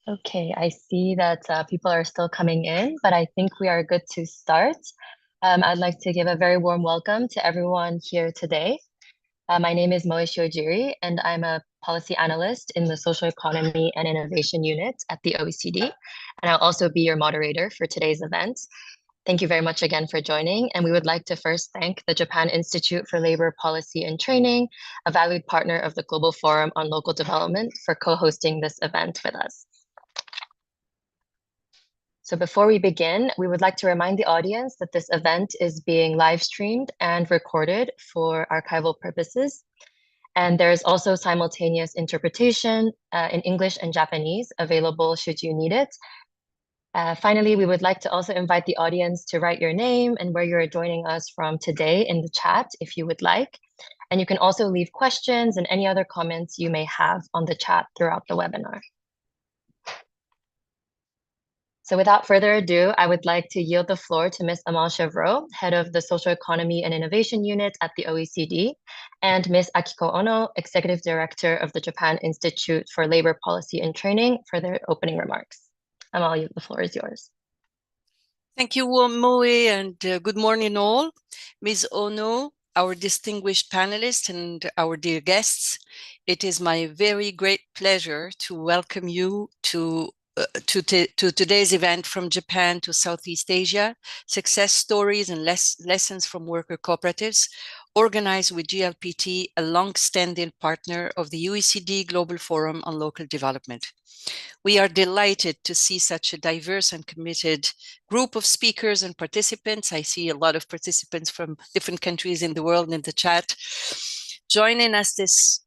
Okay, I see that people are still coming in, but I think we are good to start. I'd like to give a very warm welcome to everyone here today. My name is Moeshi Ojiri, and I'm a policy analyst in the Social Economy and Innovation Unit at the OECD, and I'll also be your moderator for today's event. Thank you very much again for joining, and we would like to first thank the Japan Institute for Labor Policy and Training, a valued partner of the Global Forum on Local Development, for co-hosting this event with us. So before we begin, we would like to remind the audience that this event is being live streamed and recorded for archival purposes. And there is also simultaneous interpretation in English and Japanese available should you need it. Finally, we would like to also invite the audience to write your name and where you're joining us from today in the chat if you would like. And you can also leave questions and any other comments you may have on the chat throughout the webinar. So without further ado, I would like to yield the floor to Ms. Amal Chevreau, Head of the Social Economy and Innovation Unit at the OECD, and Ms. Akiko Ono, Executive Director of the Japan Institute for Labor Policy and Training, for their opening remarks. Amal, the floor is yours. Thank you, Moe, and good morning all. Ms. Ono, our distinguished panelists and our dear guests, it is my very great pleasure to welcome you to today's event From Japan to Southeast Asia, Success Stories and Lessons from Worker Cooperatives, organized with JILPT, a long-standing partner of the OECD Global Forum on Local Development. We are delighted to see such a diverse and committed group of speakers and participants. I see a lot of participants from different countries in the world in the chat, joining us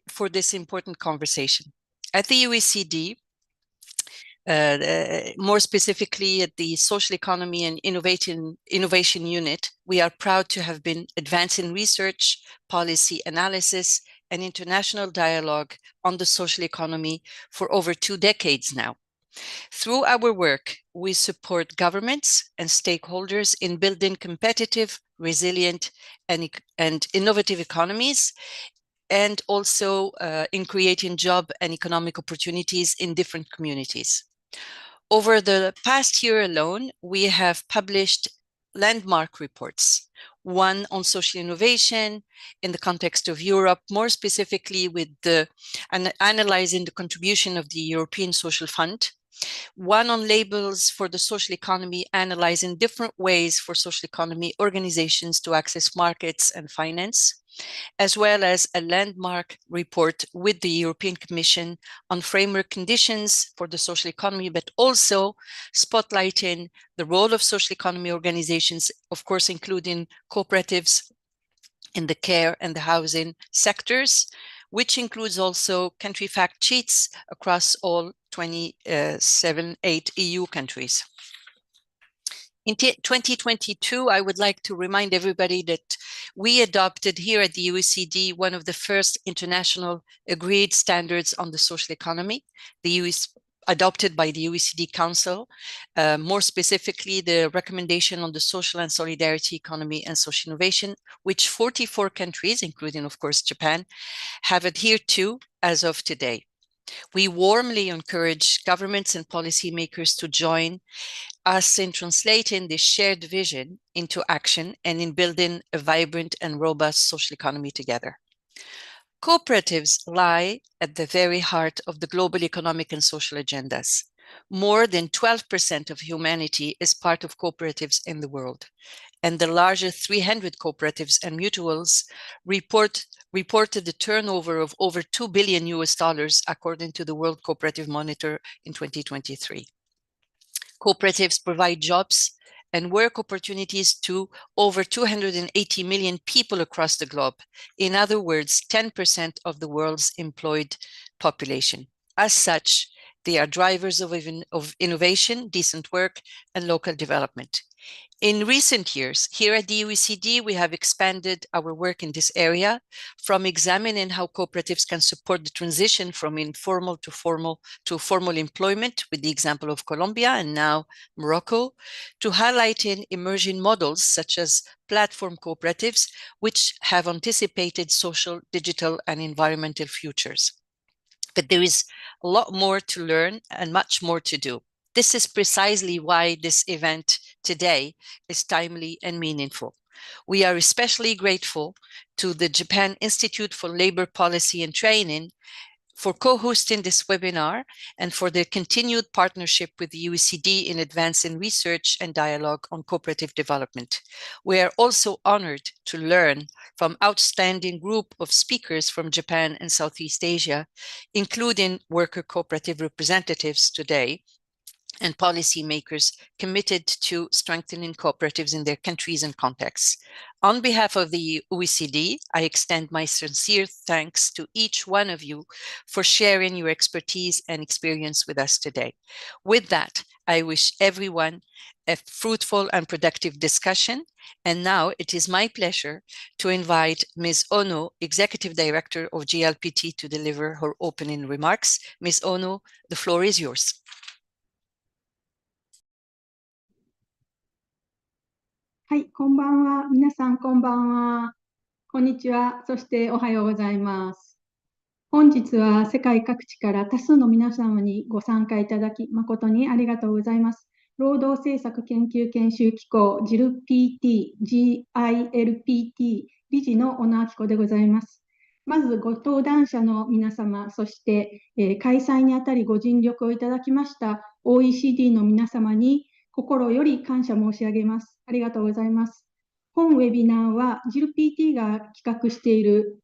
for this important conversation. At the OECD, more specifically at the Social Economy and Innovation Unit, we are proud to have been advancing research, policy analysis, and international dialogue on the social economy for over 2 decades now. Through our work, we support governments and stakeholders in building competitive, resilient, and innovative economies, and also in creating job and economic opportunities in different communities. Over the past year alone, we have published landmark reports, one on social innovation in the context of Europe, more specifically with analyzing the contribution of the European Social Fund, one on labels for the social economy, analyzing different ways for social economy organizations to access markets and finance, as well as a landmark report with the European Commission on framework conditions for the social economy, but also spotlighting the role of social economy organizations, of course, including cooperatives in the care and the housing sectors, which includes also country fact sheets across all 8 EU countries. In 2022, I would like to remind everybody that we adopted here at the OECD one of the first international agreed standards on the social economy, adopted by the OECD Council, more specifically the recommendation on the social and solidarity economy and social innovation, which 44 countries, including of course Japan, have adhered to as of today. We warmly encourage governments and policymakers to join us in translating this shared vision into action and in building a vibrant and robust social economy together. Cooperatives lie at the very heart of the global economic and social agendas. More than 12% of humanity is part of cooperatives in the world, and the largest 300 cooperatives and mutuals reported a turnover of over $2 billion according to the World Cooperative Monitor in 2023. Cooperatives provide jobs and work opportunities to over 280 million people across the globe. In other words, 10% of the world's employed population. As such, they are drivers of innovation, decent work, and local development. In recent years, here at the OECD, we have expanded our work in this area from examining how cooperatives can support the transition from informal to formal employment, with the example of Colombia and now Morocco, to highlighting emerging models such as platform cooperatives, which have anticipated social, digital, and environmental futures. But there is a lot more to learn and much more to do. This is precisely why this event today is timely and meaningful. We are especially grateful to the Japan Institute for Labor Policy and Training for co-hosting this webinar and for their continued partnership with the OECD in advancing research and dialogue on cooperative development. We are also honored to learn from outstanding group of speakers from Japan and Southeast Asia, including worker cooperative representatives today, and policymakers committed to strengthening cooperatives in their countries and contexts. On behalf of the OECD, I extend my sincere thanks to each one of you for sharing your expertise and experience with us today. With that, I wish everyone a fruitful and productive discussion. And now it is my pleasure to invite Ms. Ono, Executive Director of JILPT, to deliver her opening remarks. Ms. Ono, the floor is yours. はい、こんばんは。皆さん、こんばんは。こんにちは。そしておはようございます。本日は世界各地から多数の皆様にご参加いただき、誠にありがとうございます。労働政策研究研修機構 JILPT 理事の小野明子でございます。まずご登壇者の皆様、そして、開催にあたりご尽力をいただきました OECD の皆様に心より感謝申し上げます。ありがとうございます。本ウェビナーは JILPT が企画している、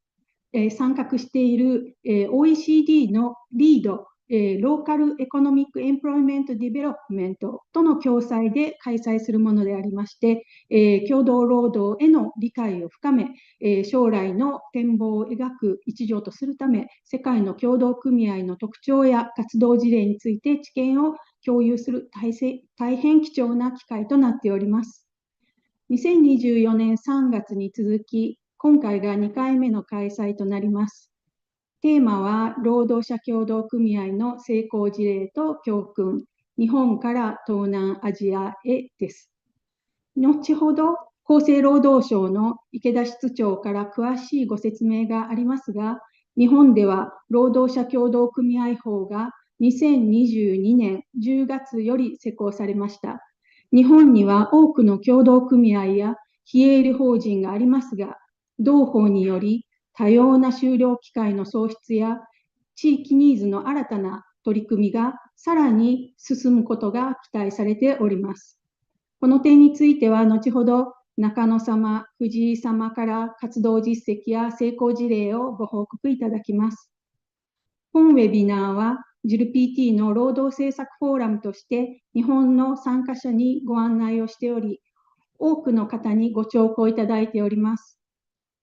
参画している、OECD のリード、ローカルエコノミックエンプロイメントディベロップメントとの共催で開催するものでありまして、共同労働への理解を深め、将来の展望を描く一助とするため、世界の協同組合の特徴や活動事例について知見を共有する大変貴重な機会となっております。2024年3月に続き、今回が2回目の開催となります。テーマは、労働者協同組合の成功事例と教訓、日本から東南アジアへです。後ほど、厚生労働省の池田室長から詳しいご説明がありますが、日本では労働者協同組合法が2022年10月より施行されました。日本には多くの協同組合や非営利法人がありますが、同法により多様な就労機会の創出や地域ニーズの新たな取り組みがさらに進むことが期待されております。この点については後ほど中野様、藤井様から活動実績や成功事例をご報告いただきます。本ウェビナーは JILPT の労働政策フォーラムとして日本の参加者にご案内をしており、多くの方にご聴講いただいております。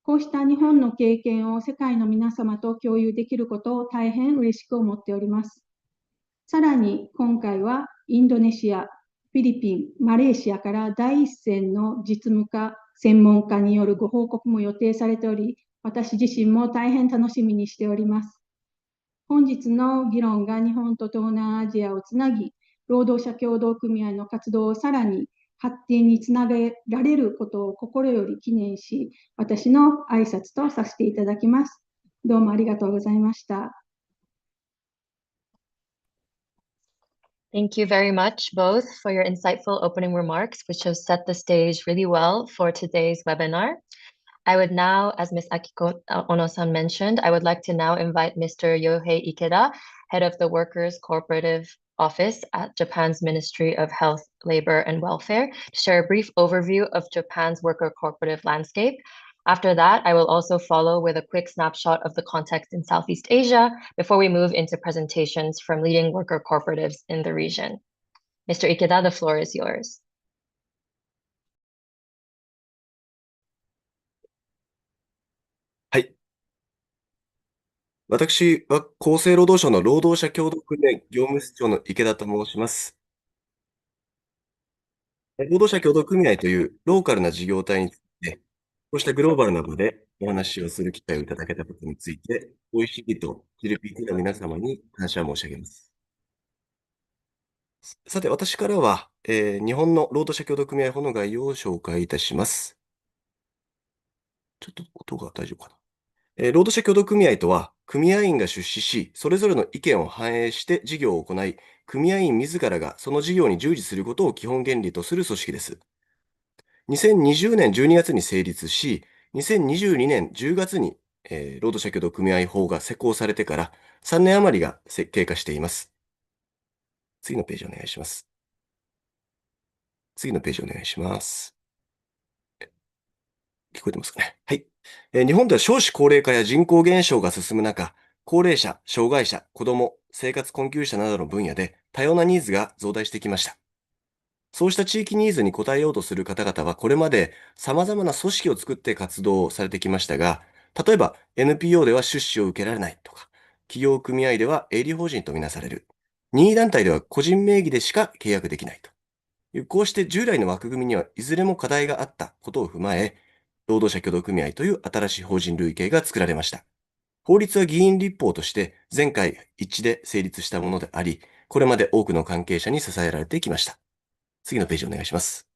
こうした日本の経験を世界の皆様と共有できることを大変嬉しく思っております。さらに今回はインドネシア、フィリピン、マレーシアから第一線の実務家、専門家によるご報告も予定されており、私自身も大変楽しみにしております。本日の議論が日本と東南アジアをつなぎ、労働者協同組合の活動をさらに発展につなげられることを心より記念し、私の挨拶とさせていただきます。どうもありがとうございました。Thank you very much, both, for your insightful opening remarks, which have set the stage really well for today's webinar. I would now, as Ms. Akiko Ono-san mentioned, I would like to now invite Mr. Yohei Ikeda, head of the Workers Cooperative Office at Japan's Ministry of Health, Labor, and Welfare, to share a brief overview of Japan's worker cooperative landscape. After that, I will also follow with a quick snapshot of the context in Southeast Asia before we move into presentations from leading worker cooperatives in the region. Mr. Ikeda, the floor is yours. はい。私は厚生労働省の労働者協同組合業務室長の池田と申します。労働者協同組合というローカルな事業体について、こうしたグローバルな場でお話をする機会をいただけたことについて、OECD と JILPT の皆様に感謝申し上げます。さて、私からは、日本の労働者協同組合法の概要を紹介いたします。ちょっと音が大丈夫かな。労働者協同組合とは、組合員が出資し、それぞれの意見を反映して事業を行い、組合員自らがその事業に従事することを基本原理とする組織です。2020年12月に成立し、2022年10月に、労働者協同組合法が施行されてから3年余りが経過しています。次のページお願いします。次のページお願いします。聞こえてますかね。はい。日本では少子高齢化や人口減少が進む中、高齢者、障害者、子供、生活困窮者などの分野で多様なニーズが増大してきました。そうした地域ニーズに応えようとする方々は、これまで様々な組織を作って活動されてきましたが、例えば NPO では出資を受けられないとか、企業組合では営利法人とみなされる、任意団体では個人名義でしか契約できないという、こうして従来の枠組みにはいずれも課題があったことを踏まえ、労働者協同組合という新しい法人類型が作られました。法律は議員立法として全会一致で成立したものであり、これまで多くの関係者に支えられてきました。次のページお願いします。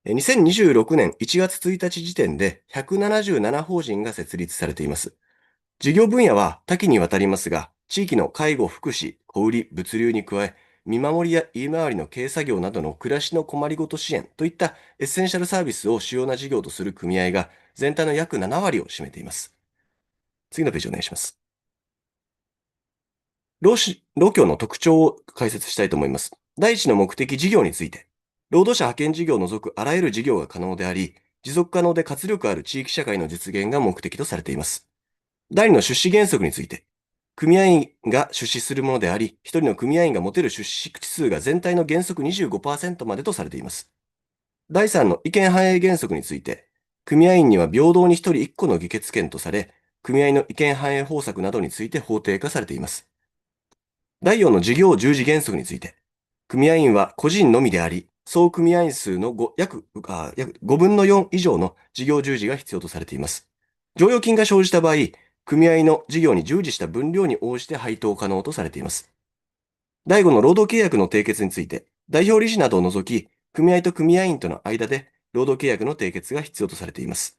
2026年1月1日時点で177法人が設立されています。事業分野は多岐にわたりますが、地域の介護、福祉、小売、物流に加え、見守りや言い回りの軽作業などの暮らしの困りごと支援といったエッセンシャルサービスを主要な事業とする組合が全体の約7割を占めています。次のページお願いします。労協の特徴を解説したいと思います。第一の目的事業について、労働者派遣事業を除くあらゆる事業が可能であり、持続可能で活力ある地域社会の実現が目的とされています。第二の出資原則について、組合員が出資するものであり、一人の組合員が持てる出資口数が全体の原則25%までとされています。第三の意見反映原則について、組合員には平等に一人一個の議決権とされ、組合の意見反映方策などについて法定化されています。第4の事業従事原則について、組合員は個人のみであり、総組合員数の約5分の4以上の事業従事が必要とされています。剰余金が生じた場合、組合の事業に従事した分量に応じて配当可能とされています。第5の労働契約の締結について、代表理事などを除き、組合と組合員との間で労働契約の締結が必要とされています。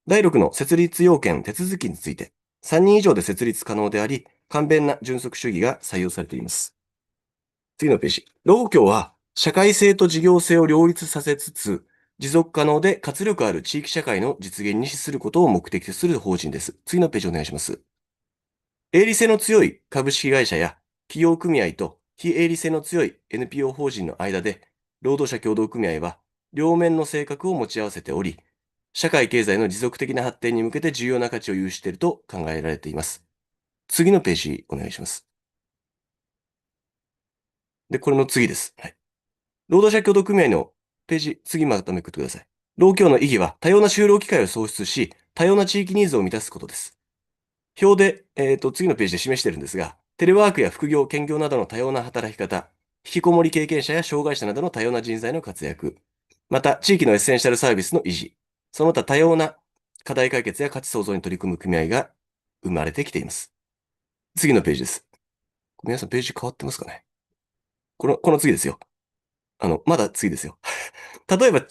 第6の設立要件手続きについて、3人以上で設立可能であり、簡便な準則主義が採用されています。次のページ。労協は、社会性と事業性を両立させつつ、持続可能で活力ある地域社会の実現に資することを目的とする法人です。次のページお願いします。営利性の強い株式会社や企業組合と非営利性の強い NPO 法人の間で、労働者協同組合は両面の性格を持ち合わせており、社会経済の持続的な発展に向けて重要な価値を有していると考えられています。次のページお願いします。で、これの次です。はい。労働者協同組合のページ、次まとめくってください。労協の意義は多様な就労機会を創出し、多様な地域ニーズを満たすことです。表で、次のページで示しているんですが、テレワークや副業、兼業などの多様な働き方、引きこもり経験者や障害者などの多様な人材の活躍、また地域のエッセンシャルサービスの維持、その他多様な課題解決や価値創造に取り組む組合が生まれてきています。次のページです。皆さんページ変わってますかね。この次ですよ。まだ次ですよ。例えば、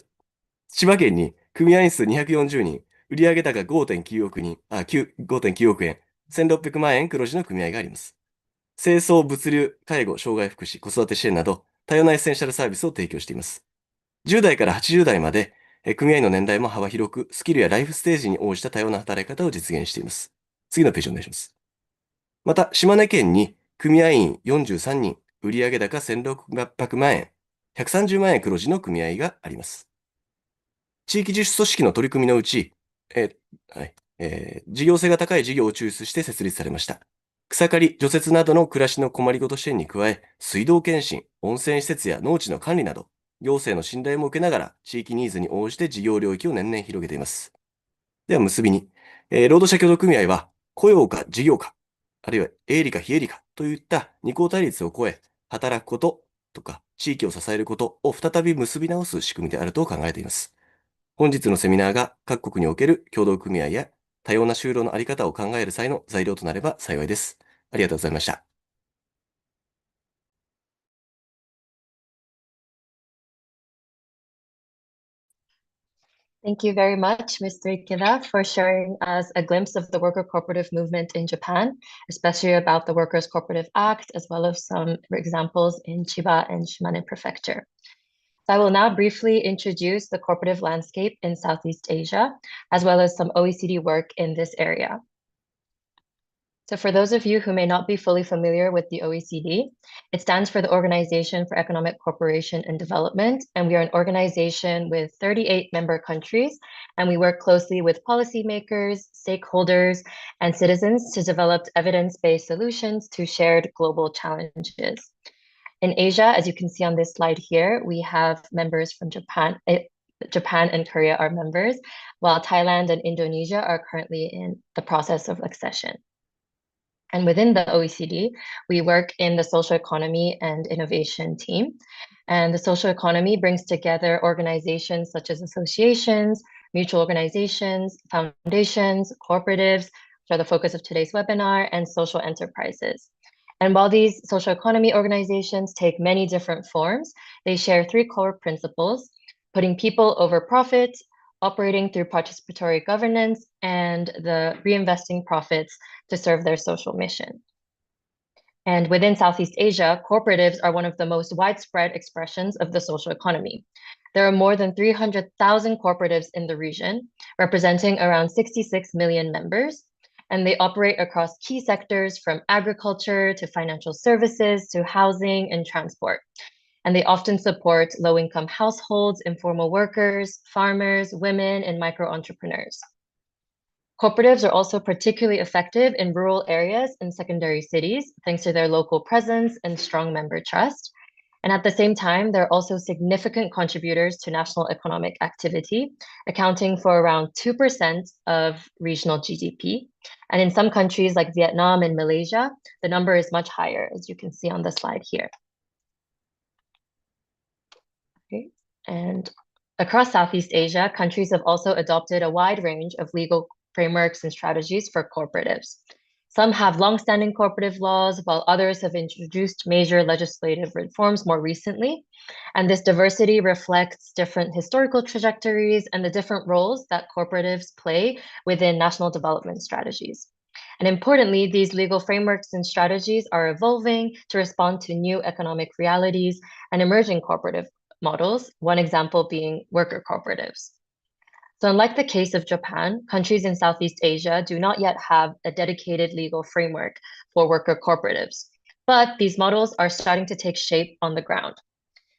千葉県に組合員数240人、売上高5.9億人、5.9億円、1600万円黒字の組合があります。清掃、物流、介護、障害福祉、子育て支援など、多様なエッセンシャルサービスを提供しています。10代から80代まで、組合員の年代も幅広く、スキルやライフステージに応じた多様な働き方を実現しています。次のページお願いします。また、島根県に組合員43人、売上高1600万円、130万円黒字の組合があります。地域自主組織の取り組みのうち、事業性が高い事業を抽出して設立されました。草刈り、除雪などの暮らしの困りごと支援に加え、水道検診、温泉施設や農地の管理など、行政の信頼も受けながら、地域ニーズに応じて事業領域を年々広げています。では結びに、労働者協同組合は、雇用か事業か、あるいは営利か非営利かといった二項対立を超え、働くこととか地域を支えることを再び結び直す仕組みであると考えています。本日のセミナーが各国における協同組合や多様な就労のあり方を考える際の材料となれば幸いです。ありがとうございました。Thank you very much, Mr. Ikeda, for sharing us a glimpse of the worker cooperative movement in Japan, especially about the Workers Cooperative Act, as well as some examples in Chiba and Shimane Prefecture. So I will now briefly introduce the cooperative landscape in Southeast Asia, as well as some OECD work in this area. So for those of you who may not be fully familiar with the OECD, it stands for the Organization for Economic Cooperation and Development, and we are an organization with 38 member countries, and we work closely with policymakers, stakeholders, and citizens to develop evidence-based solutions to shared global challenges. In Asia, as you can see on this slide here, we have members from Japan. Japan and Korea are members, while Thailand and Indonesia are currently in the process of accession. And within the OECD, we work in the social economy and innovation team. And the social economy brings together organizations such as associations, mutual organizations, foundations, cooperatives, which are the focus of today's webinar, and social enterprises. And while these social economy organizations take many different forms, they share three core principles: putting people over profit, operating through participatory governance, and the reinvesting profits to serve their social mission. And within Southeast Asia, cooperatives are one of the most widespread expressions of the social economy. There are more than 300,000 cooperatives in the region, representing around 66 million members, and they operate across key sectors from agriculture to financial services to housing and transport. And they often support low-income households, informal workers, farmers, women, and micro-entrepreneurs. Cooperatives are also particularly effective in rural areas and secondary cities, thanks to their local presence and strong member trust. And at the same time, they're also significant contributors to national economic activity, accounting for around 2% of regional GDP. And in some countries like Vietnam and Malaysia, the number is much higher, as you can see on the slide here. Okay. And across Southeast Asia, countries have also adopted a wide range of legal frameworks and strategies for cooperatives. Some have longstanding cooperative laws, while others have introduced major legislative reforms more recently. And this diversity reflects different historical trajectories and the different roles that cooperatives play within national development strategies. And importantly, these legal frameworks and strategies are evolving to respond to new economic realities and emerging cooperative models, one example being worker cooperatives. So unlike the case of Japan, countries in Southeast Asia do not yet have a dedicated legal framework for worker cooperatives, but these models are starting to take shape on the ground.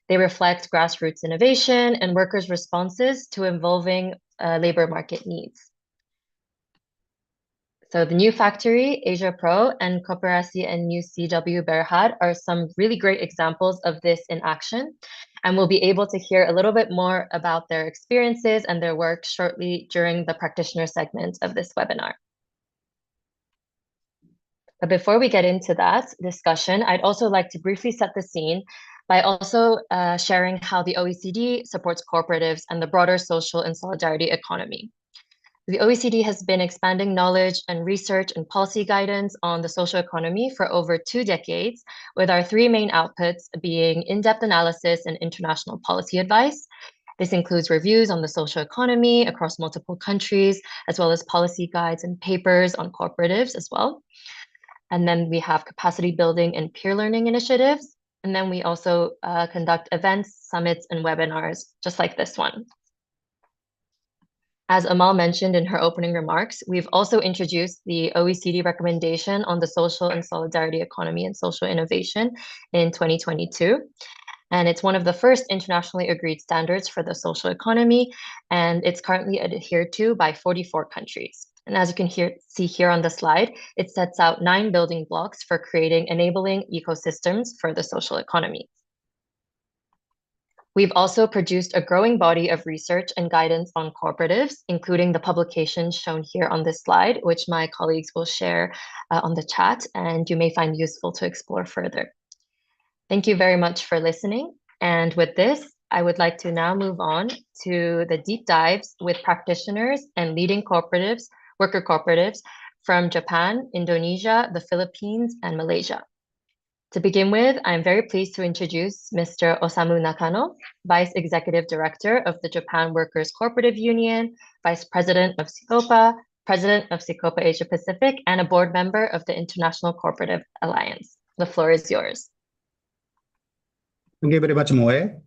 They reflect grassroots innovation and workers' responses to evolving labor market needs. So the New Factory, Asia Pro, and Koperasi and New CW Berhad are some really great examples of this in action. And we'll be able to hear a little bit more about their experiences and their work shortly during the practitioner segment of this webinar. But before we get into that discussion, I'd also like to briefly set the scene by also sharing how the OECD supports cooperatives and the broader social and solidarity economy. The OECD has been expanding knowledge and research and policy guidance on the social economy for over 2 decades, with our three main outputs being in-depth analysis and international policy advice. This includes reviews on the social economy across multiple countries, as well as policy guides and papers on cooperatives as well. And then we have capacity building and peer learning initiatives. And then we also conduct events, summits, and webinars, just like this one. As Amal mentioned in her opening remarks, we've also introduced the OECD recommendation on the social and solidarity economy and social innovation in 2022. And it's one of the first internationally agreed standards for the social economy, and it's currently adhered to by 44 countries. And as you can see here on the slide, it sets out 9 building blocks for creating enabling ecosystems for the social economy. We've also produced a growing body of research and guidance on cooperatives, including the publications shown here on this slide, which my colleagues will share on the chat, and you may find useful to explore further. Thank you very much for listening. And with this, I would like to now move on to the deep dives with practitioners and leading cooperatives, worker cooperatives from Japan, Indonesia, the Philippines, and Malaysia. To begin with, I'm very pleased to introduce Mr. Osamu Nakano, Vice Executive Director of the Japan Workers Cooperative Union, Vice President of CICOPA, President of CICOPA Asia Pacific, and a board member of the International Cooperative Alliance. The floor is yours. Thank you very much, Moe.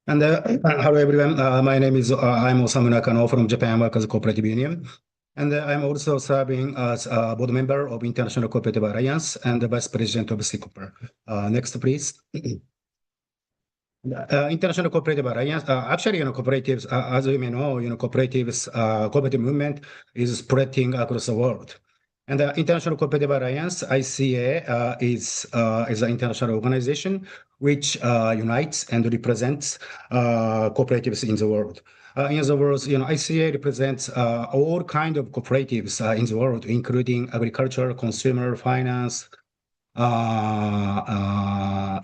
And hello, everyone. My name is I'm Osamu Nakano from Japan Workers Cooperative Union. And I'm also serving as a board member of International Cooperative Alliance and the Vice President of CICOPA. Next, please. International Cooperative Alliance, actually, cooperatives, as you may know, cooperatives, cooperative movement is spreading across the world. And the International Cooperative Alliance, ICA, is an international organization which unites and represents cooperatives in the world. In other words, ICA represents all kinds of cooperatives in the world, including agriculture, consumer, finance,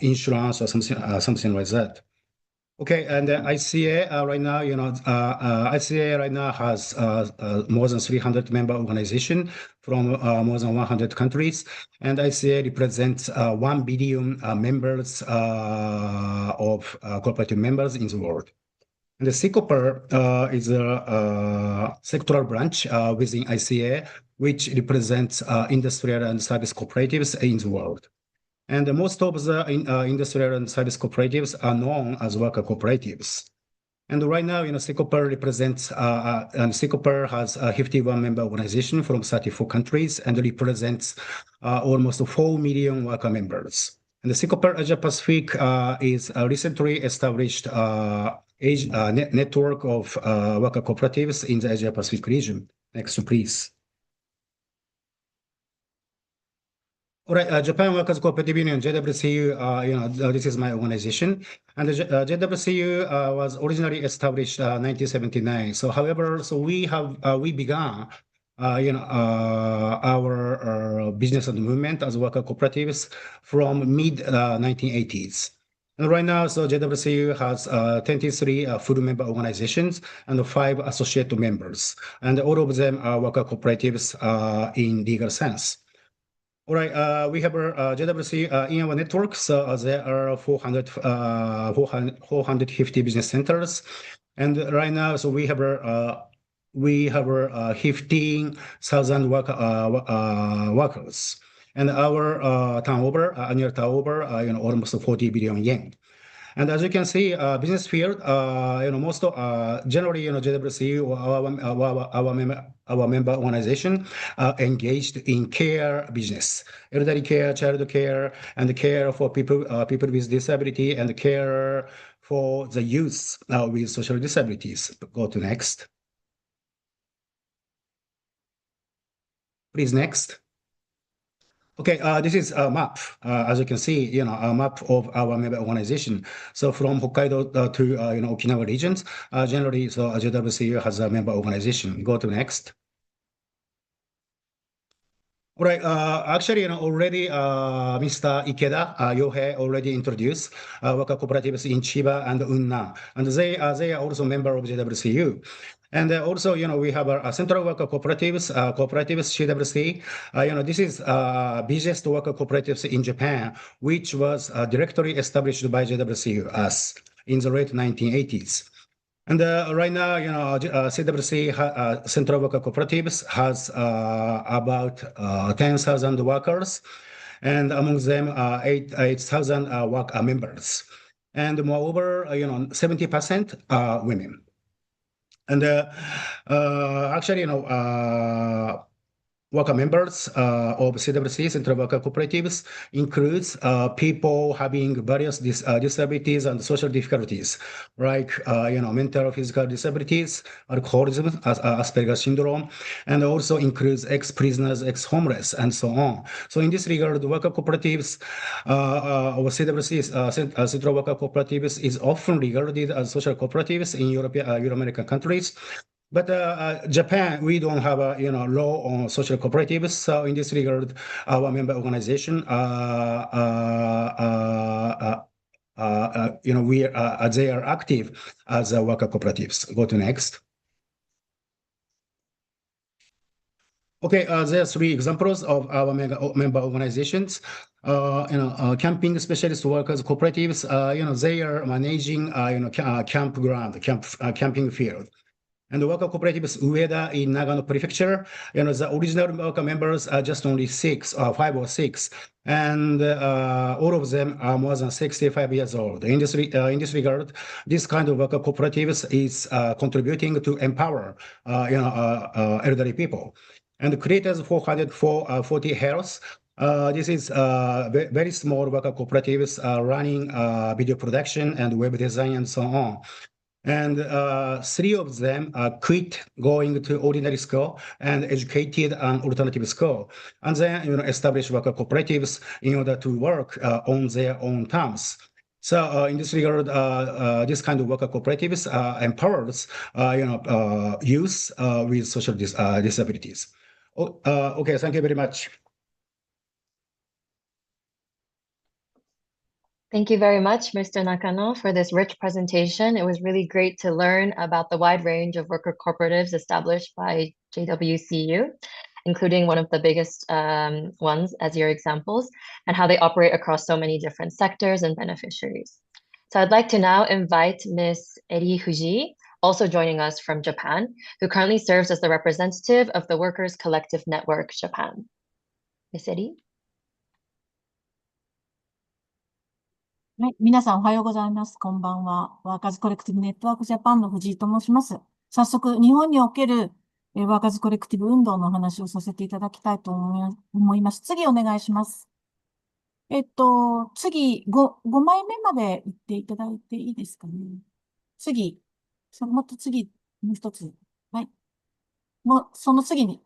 insurance, or something like that. Okay, and ICA right now, ICA right now has more than 300 member organization from more than 100 countries, and ICA represents 1 billion members of cooperative members in the world. And the CICOPA is a sectoral branch within ICA, which represents industrial and service cooperatives in the world. And most of the industrial and service cooperatives are known as worker cooperatives. And right now, CICOPA represents, and CICOPA has a 51 member organization from 34 countries and represents almost 4 million worker members. And the CICOPA Asia Pacific is a recently established network of worker cooperatives in the Asia Pacific region. Next, please. All right, Japan Workers Cooperative Union, JWCU, this is my organization. And the JWCU was originally established 1979. So, however, we began, our business and movement as worker cooperatives from mid 1980s. And right now, so JWCU has 23 full member organizations and 5 associate members. And all of them are worker cooperatives in legal sense. All right, we have a JWC in our network. So there are 450 business centers. And right now, so we have 15,000 workers. And our annual turnover, almost 40 billion yen. And as you can see, business field, most generally, JWC, our member organization, engaged in care business, elderly care, child care, and care for people with disability, and care for the youth with social disabilities. Go to next. Please, next. Okay, this is a map. As you can see, a map of our member organization. So from Hokkaido to Okinawa regions, generally, so JWCU has a member organization. Go to next. All right, actually, already Mr. Ikeda, Yohei already introduced worker cooperatives in Chiba and Unna, and they are also member of JWCU. And also, we have our central worker cooperatives, CWC. This is busiest worker cooperatives in Japan, which was directly established by JWCU us in the late 1980s. And right now, CWC Central Worker Cooperatives has about 10,000 workers, and among them 8,000 worker members. And moreover, 70% are women. And actually, worker members of CWC Central Worker Cooperatives includes people having various disabilities and social difficulties, like mental or physical disabilities, alcoholism, Asperger's syndrome, and also includes ex-prisoners, ex-homeless, and so on. So in this regard, worker cooperatives of CWC Central Worker Cooperatives is often regarded as social cooperatives in Euro-American countries. But Japan, we don't have a law on social cooperatives. So in this regard, our member organization, they are active as worker cooperatives. Go to next. Okay, there are three examples of our member organizations. Camping specialist workers cooperatives, they are managing, camping field. And the Worker Cooperatives Ueda in Nagano Prefecture, the original worker members are just only 5 or 6. And all of them are more than 65 years old. In this regard, this kind of worker cooperatives is contributing to empower, elderly people. And creators 440 Health, this is very small worker cooperatives running video production and web design and so on. And 3 of them quit going to ordinary school and educated an alternative school, and then established worker cooperatives in order to work on their own terms. So in this regard, this kind of worker cooperatives empowers youth with social disabilities. Okay, thank you very much. Thank you very much, Mr. Nakano, for this rich presentation. It was really great to learn about the wide range of worker cooperatives established by JWCU, including one of the biggest ones as your examples, and how they operate across so many different sectors and beneficiaries. So I'd like to now invite Ms. Eri Fuji, also joining us from Japan, who currently serves as the representative of the Workers Collective Network Japan. Ms. Eri? はい、皆さんおはようございます。こんばんは。ワーカーズコレクティブネットワークジャパンの藤井と申します。早速、日本におけるワーカーズコレクティブ運動の話をさせていただきたいと思います。次お願いします。次、5枚目まで言っていただいていいですかね。次、もっと次、もう一つ。はい。もう、その次に、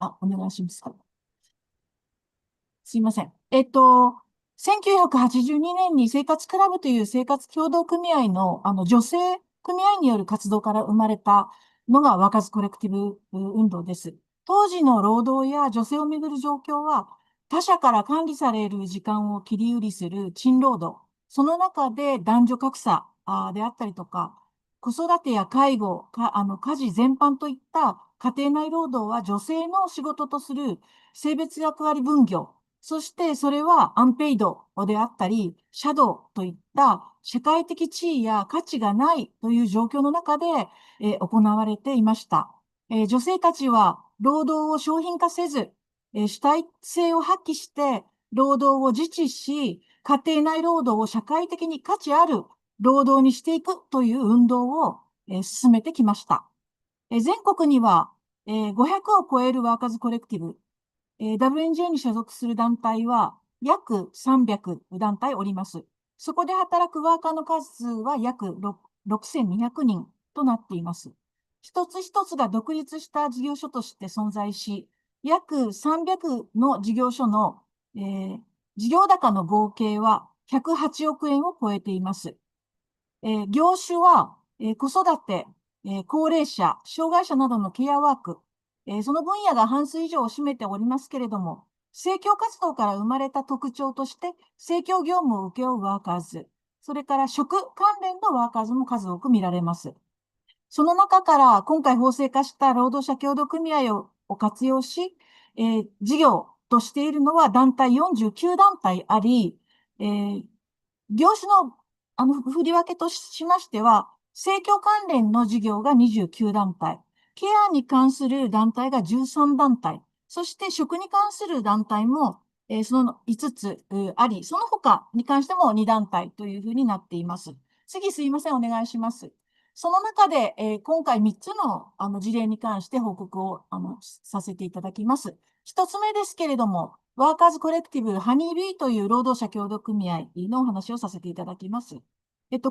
お願いします。すいません。1982年に生活クラブという生活協同組合の、女性組合による活動から生まれたのがワーカーズコレクティブ運動です。当時の労働や女性をめぐる状況は、他者から管理される時間を切り売りする賃労働、その中で男女格差であったりとか、子育てや介護、家事全般といった家庭内労働は女性の仕事とする性別役割分業、そしてそれはアンペイドであったり、シャドウといった社会的地位や価値がないという状況の中で、行われていました。女性たちは労働を商品化せず、主体性を発揮して労働を自治し、家庭内労働を社会的に価値ある労働にしていくという運動を、進めてきました。全国には、500を超えるワーカーズコレクティブ、WNJ に所属する団体は約300団体おります。そこで働くワーカーの数は約6200人となっています。一つ一つが独立した事業所として存在し、約300の事業所の、事業高の合計は108億円を超えています。業種は、子育て、高齢者、障害者などのケアワーク、その分野が半数以上を占めておりますけれども、生協活動から生まれた特徴として、生協業務を請け負うワーカーズ、それから食関連のワーカーズも数多く見られます。その中から今回法制化した労働者協同組合を活用し、事業としているのは団体49団体あり、業種の振り分けとしましては、生協関連の事業が29団体、ケアに関する団体が13団体、そして食に関する団体も、その5つあり、その他に関しても2団体というふうになっています。次すいません、お願いします。その中で、今回3つの事例に関して報告をさせていただきます。1つ目ですけれども、ワーカーズコレクティブハニービーという労働者協同組合のお話をさせていただきます。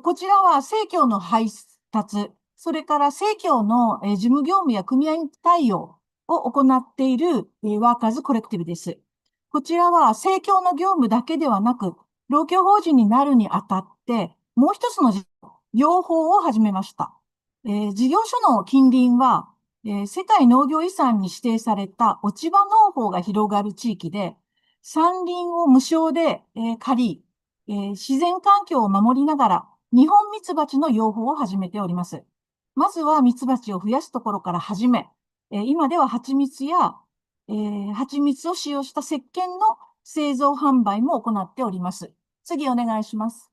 こちらは生協の配達、それから生協の事務業務や組合対応を行っているワーカーズコレクティブです。こちらは生協の業務だけではなく、労協法人になるにあたって、もう一つの養蜂を始めました。事業所の近隣は、世界農業遺産に指定された落ち葉農法が広がる地域で、山林を無償で、借り、自然環境を守りながら、日本ミツバチの養蜂を始めております。まずはミツバチを増やすところから始め、今では蜂蜜や、蜂蜜を使用した石鹸の製造販売も行っております。次お願いします。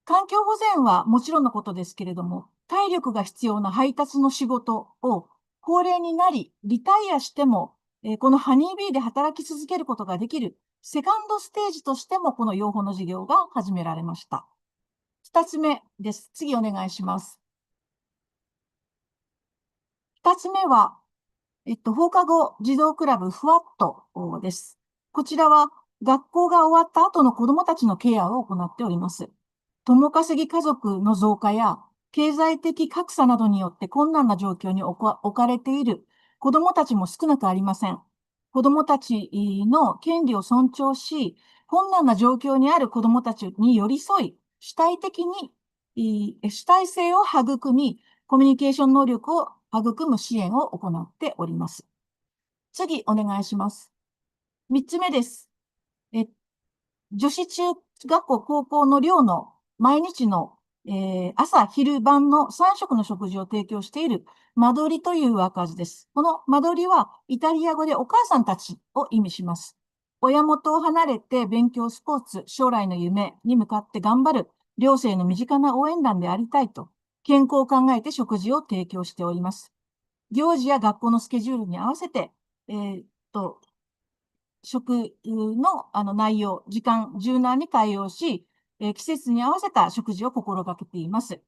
環境保全はもちろんのことですけれども、体力が必要な配達の仕事を高齢になり、リタイアしても、このハニービーで働き続けることができるセカンドステージとしてもこの養蜂の事業が始められました。2つ目です。次お願いします。2つ目は、放課後児童クラブふわっとです。こちらは学校が終わった後の子どもたちのケアを行っております。共稼ぎ家族の増加や経済的格差などによって困難な状況に置かれている子どもたちも少なくありません。子どもたちの権利を尊重し、困難な状況にある子どもたちに寄り添い、主体性を育み、コミュニケーション能力を育む支援を行っております。次、お願いします。3つ目です。女子中学校、高校の寮の毎日の、朝、昼、晩の3食の食事を提供している間取りというワーカーズです。この間取りはイタリア語でお母さんたちを意味します。親元を離れて勉強、スポーツ、将来の夢に向かって頑張る寮生の身近な応援団でありたいと、健康を考えて食事を提供しております。行事や学校のスケジュールに合わせて、食の内容、時間、柔軟に対応し、季節に合わせた食事を心がけています。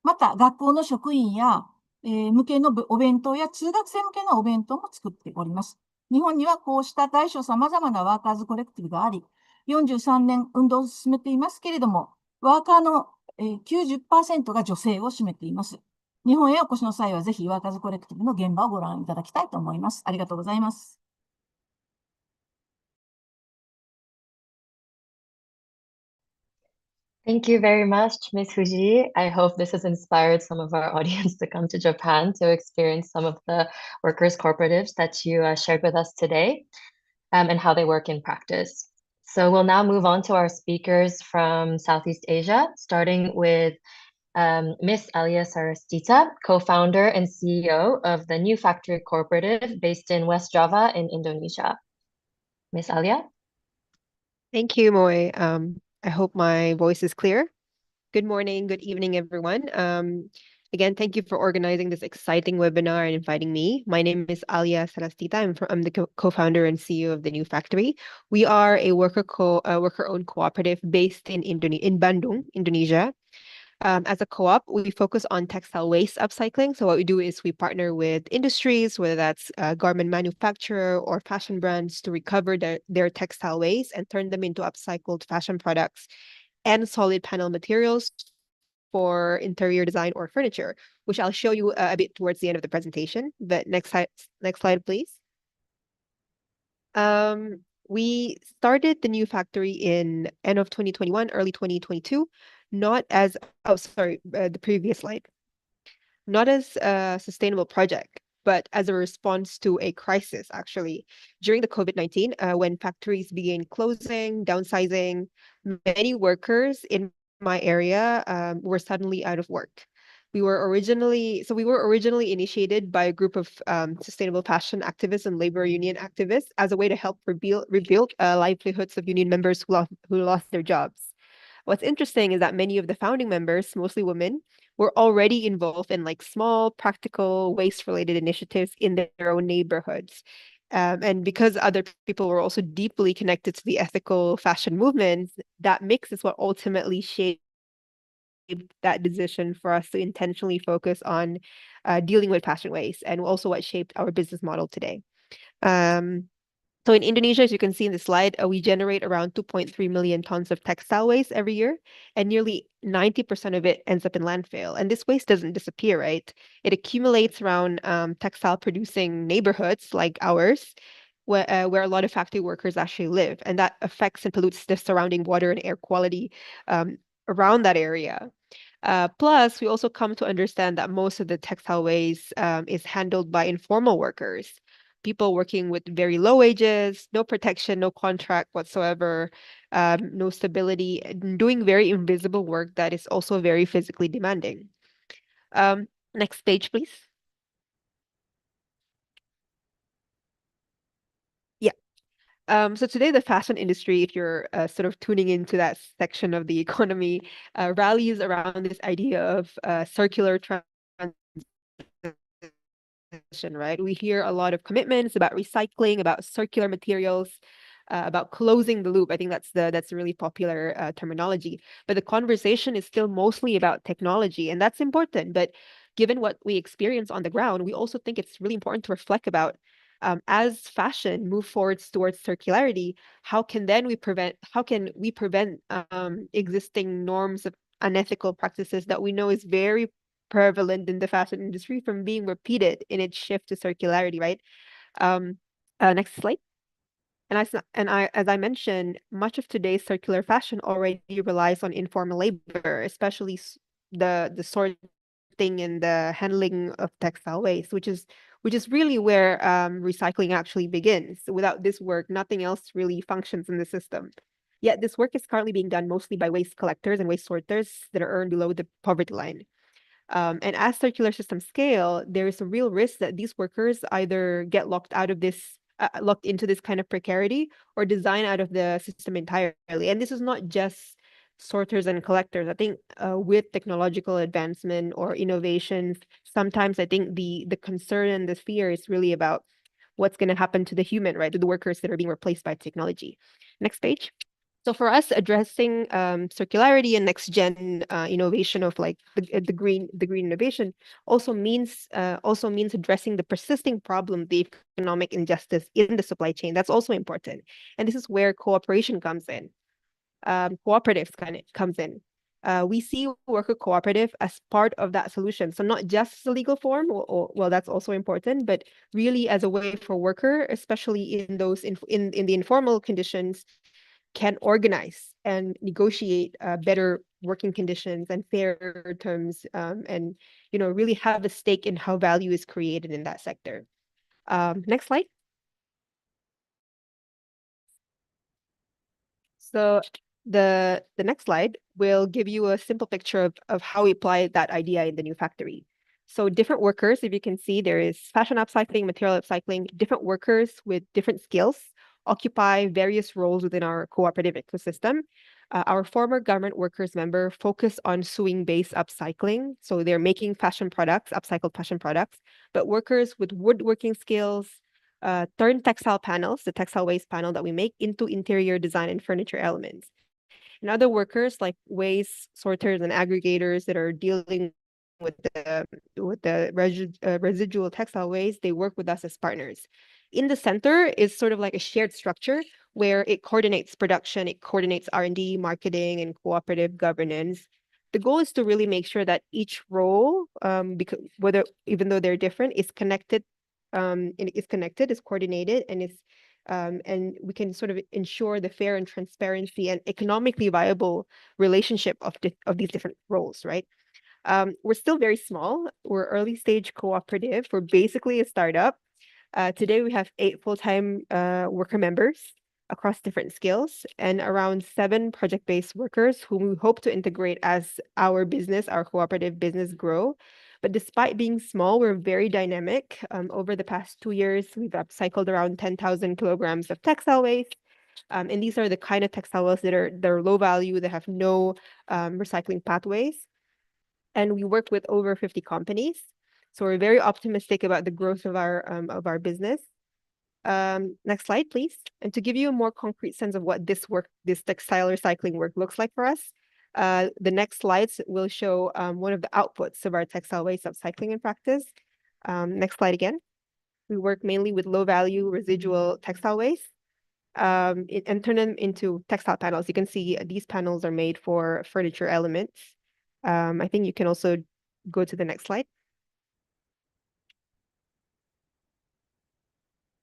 また、学校の職員や、向けのお弁当や通学生向けのお弁当も作っております。日本にはこうした大小様々なワーカーズコレクティブがあり、43年運動を進めていますけれども、ワーカーの、90% が女性を占めています。日本へお越しの際は、ぜひワーカーズコレクティブの現場をご覧いただきたいと思います。ありがとうございます。Thank you very much, Ms. Fuji. I hope this has inspired some of our audience to come to Japan to experience some of the workers' cooperatives that you shared with us today, and how they work in practice. So we'll now move on to our speakers from Southeast Asia, starting with Ms. Alia Sarastita, co-founder and CEO of the New Factory Cooperative based in West Java in Indonesia. Ms. Alia? Thank you, Moy. I hope my voice is clear. Good morning, good evening, everyone. Again, thank you for organizing this exciting webinar and inviting me. My name is Alia Sarastita. I'm the co-founder and CEO of the New Factory. We are a worker-owned cooperative based in Bandung, Indonesia. As a co-op, we focus on textile waste upcycling. So what we do is we partner with industries, whether that's a garment manufacturer or fashion brands, to recover their textile waste and turn them into upcycled fashion products and solid panel materials for interior design or furniture, which I'll show you a bit towards the end of the presentation. But next slide, please. We started the New Factory in end of 2021, early 2022, the previous slide. Not as a sustainable project, but as a response to a crisis, actually. During the COVID-19, when factories began closing, downsizing, many workers in my area were suddenly out of work. We were originally initiated by a group of sustainable fashion activists and labor union activists as a way to help rebuild livelihoods of union members who lost their jobs. What's interesting is that many of the founding members, mostly women, were already involved in like small, practical, waste-related initiatives in their own neighborhoods. And because other people were also deeply connected to the ethical fashion movements, that mix is what ultimately shaped that decision for us to intentionally focus on dealing with fashion waste, and also what shaped our business model today. So in Indonesia, as you can see in the slide, we generate around 2.3 million tons of textile waste every year, and nearly 90% of it ends up in landfill. And this waste doesn't disappear, right? It accumulates around textile producing neighborhoods like ours, where a lot of factory workers actually live. And that affects and pollutes the surrounding water and air quality around that area. Plus, we also come to understand that most of the textile waste is handled by informal workers, people working with very low wages, no protection, no contract whatsoever, no stability, and doing very invisible work that is also very physically demanding. Next page, please. So today, the fashion industry, if you're sort of tuning into that section of the economy, rallies around this idea of circular transition, right? We hear a lot of commitments about recycling, about circular materials, about closing the loop. I think that's a really popular terminology. But the conversation is still mostly about technology, and that's important. But given what we experience on the ground, we also think it's really important to reflect about as fashion move forwards towards circularity, how can we prevent existing norms of unethical practices that we know is very prevalent in the fashion industry from being repeated in its shift to circularity, right? Next slide. As I mentioned, much of today's circular fashion already relies on informal labor, especially the sorting and the handling of textile waste, which is really where recycling actually begins. Without this work, nothing else really functions in the system. Yet this work is currently being done mostly by waste collectors and waste sorters that are earned below the poverty line. And as circular systems scale, there is a real risk that these workers either get locked into this kind of precarity or design out of the system entirely. And this is not just sorters and collectors. I think with technological advancement or innovations, sometimes I think the concern and the fear is really about what's going to happen to the human, right? To the workers that are being replaced by technology. Next page. So for us, addressing circularity and next gen innovation of like the green innovation also means addressing the persisting problem, the economic injustice in the supply chain. That's also important, and this is where cooperation comes in. Cooperatives comes in. We see Worker Cooperative as part of that solution. So not just a legal form, well, that's also important, but really as a way for worker, especially in those in the informal conditions, can organize and negotiate better working conditions and fair terms, and really have a stake in how value is created in that sector. Next slide. So the next slide will give you a simple picture of how we apply that idea in the new factory. So different workers, if you can see, there is fashion upcycling, material upcycling, different workers with different skills occupy various roles within our cooperative ecosystem. Our former government workers member focus on sewing-based upcycling. So they're making fashion products, upcycled fashion products, but workers with woodworking skills turn textile panels, the textile waste panel that we make, into interior design and furniture elements. And other workers like waste sorters and aggregators that are dealing with the residual textile waste, they work with us as partners. In the center is sort of like a shared structure where it coordinates production, it coordinates R&D, marketing, and cooperative governance. The goal is to really make sure that each role, because even though they're different, is connected, is coordinated, and we can sort of ensure the fair and transparency and economically viable relationship of these different roles, right? We're still very small. We're early stage cooperative. We're basically a startup. Today we have 8 full-time worker members across different skills and around 7 project-based workers whom we hope to integrate as our cooperative business grow. But despite being small, we're very dynamic. Over the past 2 years, we've upcycled around 10,000 kilograms of textile waste. And these are the kind of textile waste that are low value, that have no recycling pathways. And we work with over 50 companies. So we're very optimistic about the growth of our business. Next slide, please. And to give you a more concrete sense of what this textile recycling work looks like for us, the next slides will show one of the outputs of our textile waste upcycling in practice. Next slide again. We work mainly with low value residual textile waste and turn them into textile panels. You can see these panels are made for furniture elements. I think you can also go to the next slide.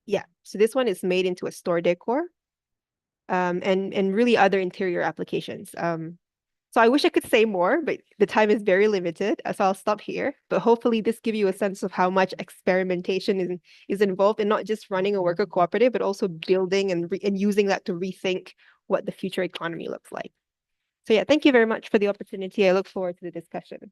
Yeah, so this one is made into a store decor and really other interior applications. So I wish I could say more, but the time is very limited, so I'll stop here. But hopefully this gives you a sense of how much experimentation is involved in not just running a worker cooperative, but also building and using that to rethink what the future economy looks like. So yeah, thank you very much for the opportunity. I look forward to the discussion.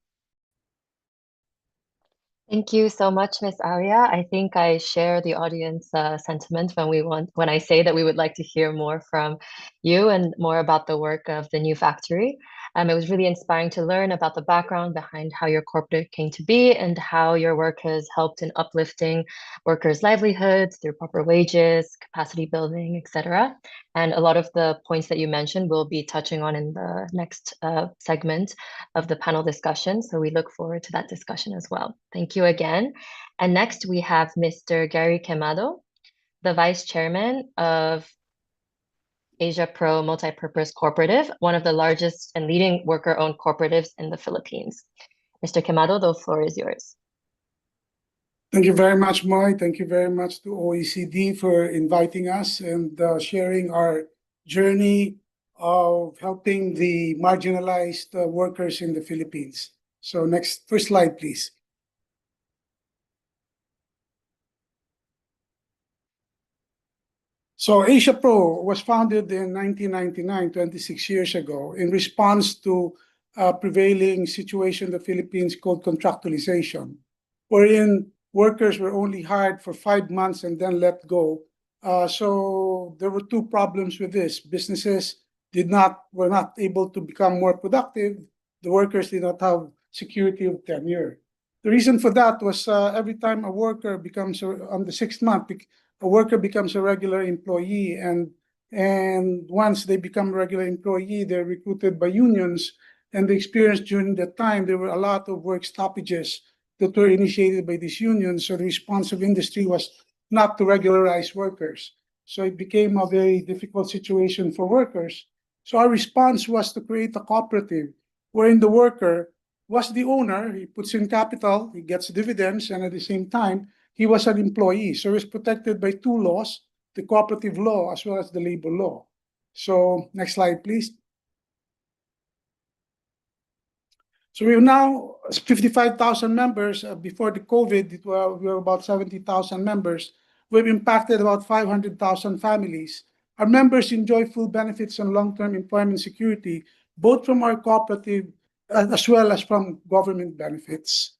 Thank you so much, Ms. Arya. I think I share the audience sentiment when I say that we would like to hear more from you and more about the work of the new factory. It was really inspiring to learn about the background behind how your corporate came to be and how your work has helped in uplifting workers' livelihoods through proper wages, capacity building, etc. And a lot of the points that you mentioned we'll be touching on in the next segment of the panel discussion. So we look forward to that discussion as well. Thank you again. And next we have Mr. Gary Quemado, the Vice Chairman of Asia Pro Multipurpose Cooperative, one of the largest and leading worker-owned cooperatives in the Philippines. Mr. Quemado, the floor is yours. Thank you very much, Moy. Thank you very much to OECD for inviting us and sharing our journey of helping the marginalized workers in the Philippines. So first slide, please. So Asia Pro was founded in 1999, 26 years ago, in response to a prevailing situation in the Philippines called contractualization, wherein workers were only hired for 5 months and then let go. So there were two problems with this. Businesses were not able to become more productive. The workers did not have security of tenure. The reason for that was every time a worker becomes, on the 6th month, a worker becomes a regular employee, and once they become a regular employee, they're recruited by unions. And the experience during that time, there were a lot of work stoppages that were initiated by these unions. So the response of industry was not to regularize workers. So it became a very difficult situation for workers. So our response was to create a cooperative wherein the worker was the owner. He puts in capital, he gets dividends, and at the same time, he was an employee. So he was protected by two laws, the cooperative law as well as the labor law. So next slide, please. So we have now 55,000 members. Before the COVID, we were about 70,000 members. We've impacted about 500,000 families. Our members enjoy full benefits and long-term employment security, both from our cooperative as well as from government benefits.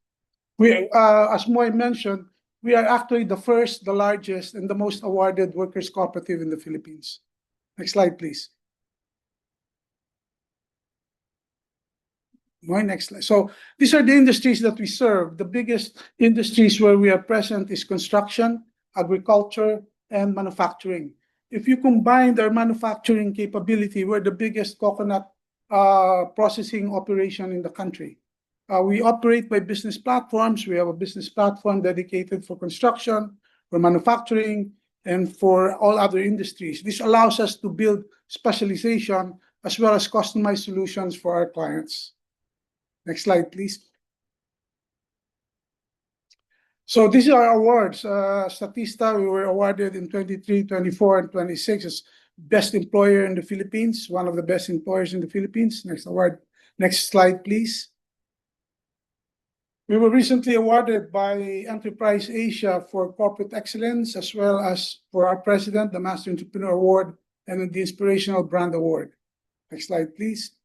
As Moy mentioned, we are actually the first, the largest, and the most awarded workers' cooperative in the Philippines. Next slide, please. Next slide. So these are the industries that we serve. The biggest industries where we are present is construction, agriculture, and manufacturing. If you combine our manufacturing capability, we're the biggest coconut processing operation in the country. We operate by business platforms. We have a business platform dedicated for construction, for manufacturing, and for all other industries. This allows us to build specialization as well as customized solutions for our clients. Next slide, please. So these are our awards. Statista, we were awarded in 23, 24, and 26 as Best Employer in the Philippines, one of the best employers in the Philippines. Next award. Next slide, please. We were recently awarded by Enterprise Asia for Corporate Excellence, as well as for our president, the Master Entrepreneur Award, and the Inspirational Brand Award. Next slide, please.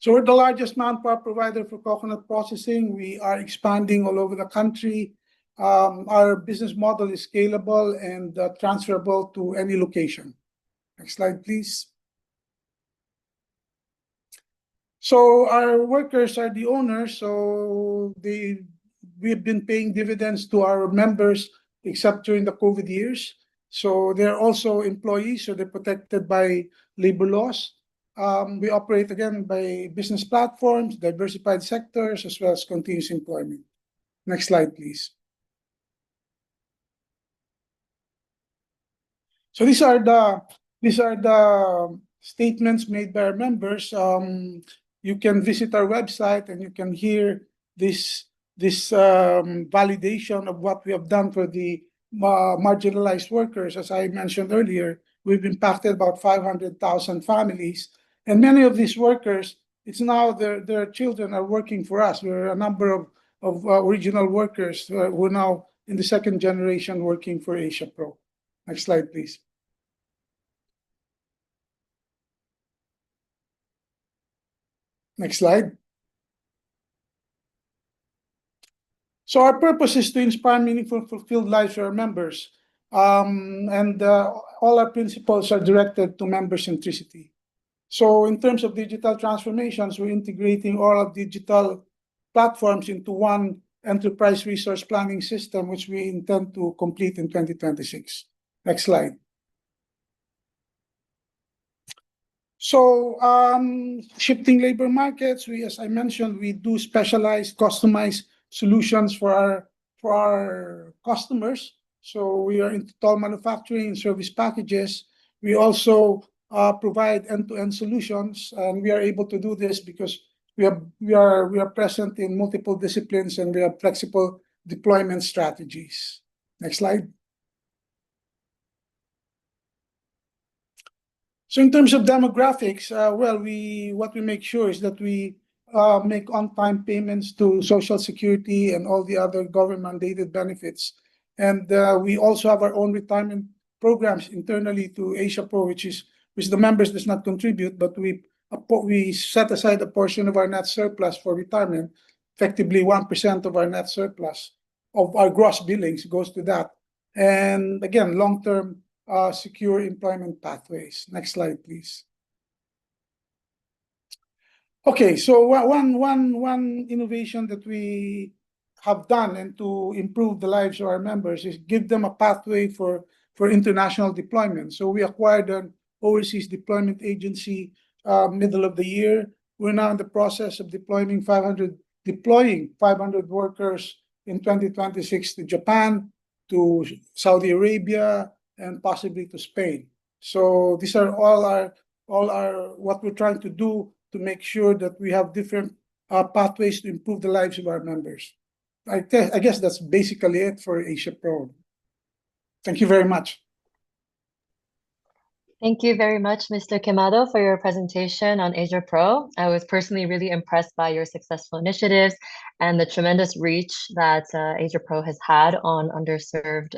So we're the largest manpower provider for coconut processing. We are expanding all over the country. Our business model is scalable and transferable to any location. Next slide, please. So our workers are the owners, so we've been paying dividends to our members, except during the COVID years. So they're also employees, so they're protected by labor laws. We operate again by business platforms, diversified sectors, as well as continuous employment. Next slide, please. So these are the statements made by our members. You can visit our website and you can hear this validation of what we have done for the marginalized workers. As I mentioned earlier, we've impacted about 500,000 families. And many of these workers, it's now their children are working for us. We're a number of original workers who are now in the second generation working for Asia Pro. Next slide, please. Next slide. So our purpose is to inspire meaningful, fulfilled lives for our members. All our principles are directed to member centricity. So in terms of digital transformations, we're integrating all of digital platforms into one enterprise resource planning system, which we intend to complete in 2026. Next slide. So shifting labor markets, as I mentioned, we do specialized, customized solutions for our customers. So we are into toll manufacturing and service packages. We also provide end-to-end solutions, and we are able to do this because we are present in multiple disciplines, and we have flexible deployment strategies. Next slide. So in terms of demographics, what we make sure is that we make on-time payments to Social Security and all the other government-mandated benefits. And we also have our own retirement programs internally to Asia Pro, which the members does not contribute, but we set aside a portion of our net surplus for retirement. Effectively, 1% of our net surplus of our gross billings goes to that. And again, long-term secure employment pathways. Next slide, please. Okay, so one innovation that we have done and to improve the lives of our members is give them a pathway for international deployment. So we acquired an overseas deployment agency middle of the year. We're now in the process of deploying 500 workers in 2026 to Japan, to Saudi Arabia, and possibly to Spain. So these are all our what we're trying to do to make sure that we have different pathways to improve the lives of our members. I guess that's basically it for Asia Pro. Thank you very much. Thank you very much, Mr. Quemado, for your presentation on Asia Pro. I was personally really impressed by your successful initiatives and the tremendous reach that Asia Pro has had on underserved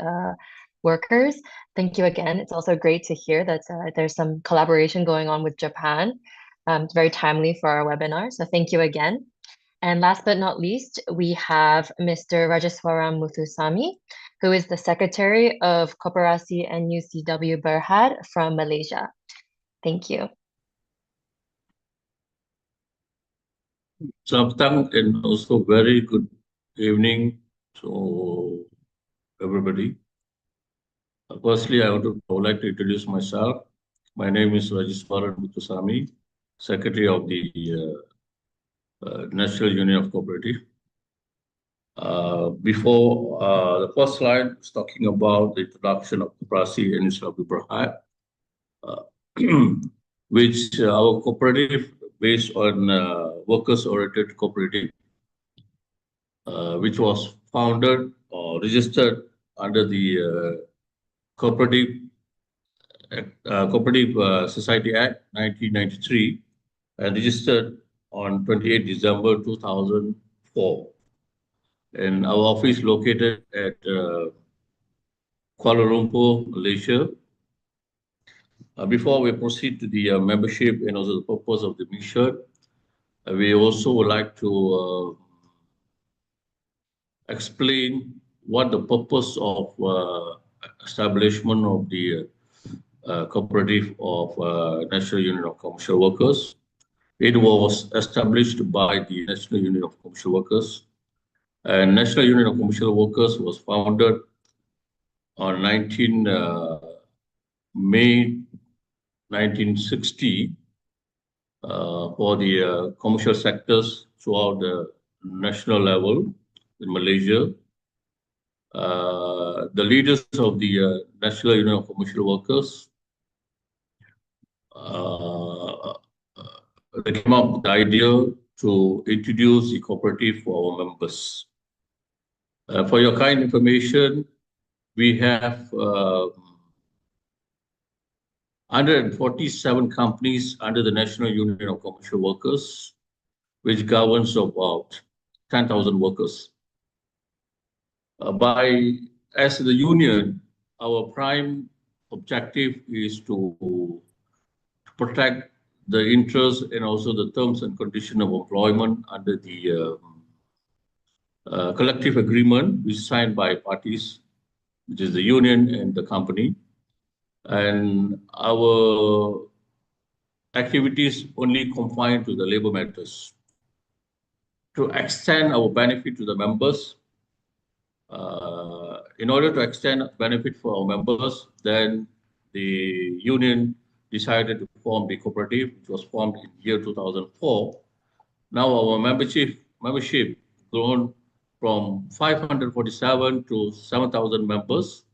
workers. Thank you again. It's also great to hear that there's some collaboration going on with Japan. It's very timely for our webinar, so thank you again. And last but not least, we have Mr. Rajeswaram Muthusamy, who is the Secretary of Koperasi NUCW Berhad from Malaysia. Thank you. Selamat and also very good evening to everybody. Firstly, I would like to introduce myself. My name is Rajeswaram Muthusamy, Secretary of the National Union of Cooperative. Before the first slide is talking about the introduction of Koperasi NUCW Berhad, which our cooperative based on workers-oriented cooperative, which was founded or registered under the Cooperative Society Act 1993 and registered on 28 December 2004. And our office located at Kuala Lumpur, Malaysia. Before we proceed to the membership and also the purpose of the mission, we also would like to explain what the purpose of establishment of the cooperative of National Union of Commercial Workers. It was established by the National Union of Commercial Workers. And National Union of Commercial Workers was founded on 19 May 1960 for the commercial sectors throughout the national level in Malaysia. The leaders of the National Union of Commercial Workers they came up with the idea to introduce the cooperative for our members. For your kind information, we have 147 companies under the National Union of Commercial Workers, which governs about 10,000 workers. As the union, our prime objective is to protect the interests and also the terms and conditions of employment under the collective agreement which is signed by parties, which is the union and the company. And our activities only confined to the labor matters. To extend our benefit to the members, in order to extend benefit for our members, then the union decided to form the cooperative, which was formed in year 2004. Now our membership grown from 547 to 7,000 members.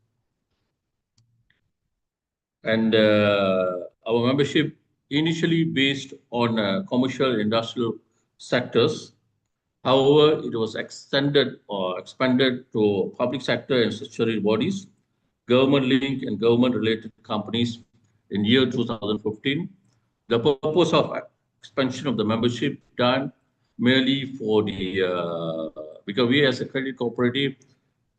And our membership initially based on commercial industrial sectors. However, it was extended or expanded to public sector and statutory bodies, government-linked and government-related companies in year 2015. The purpose of expansion of the membership done merely for the, because we as a credit cooperative,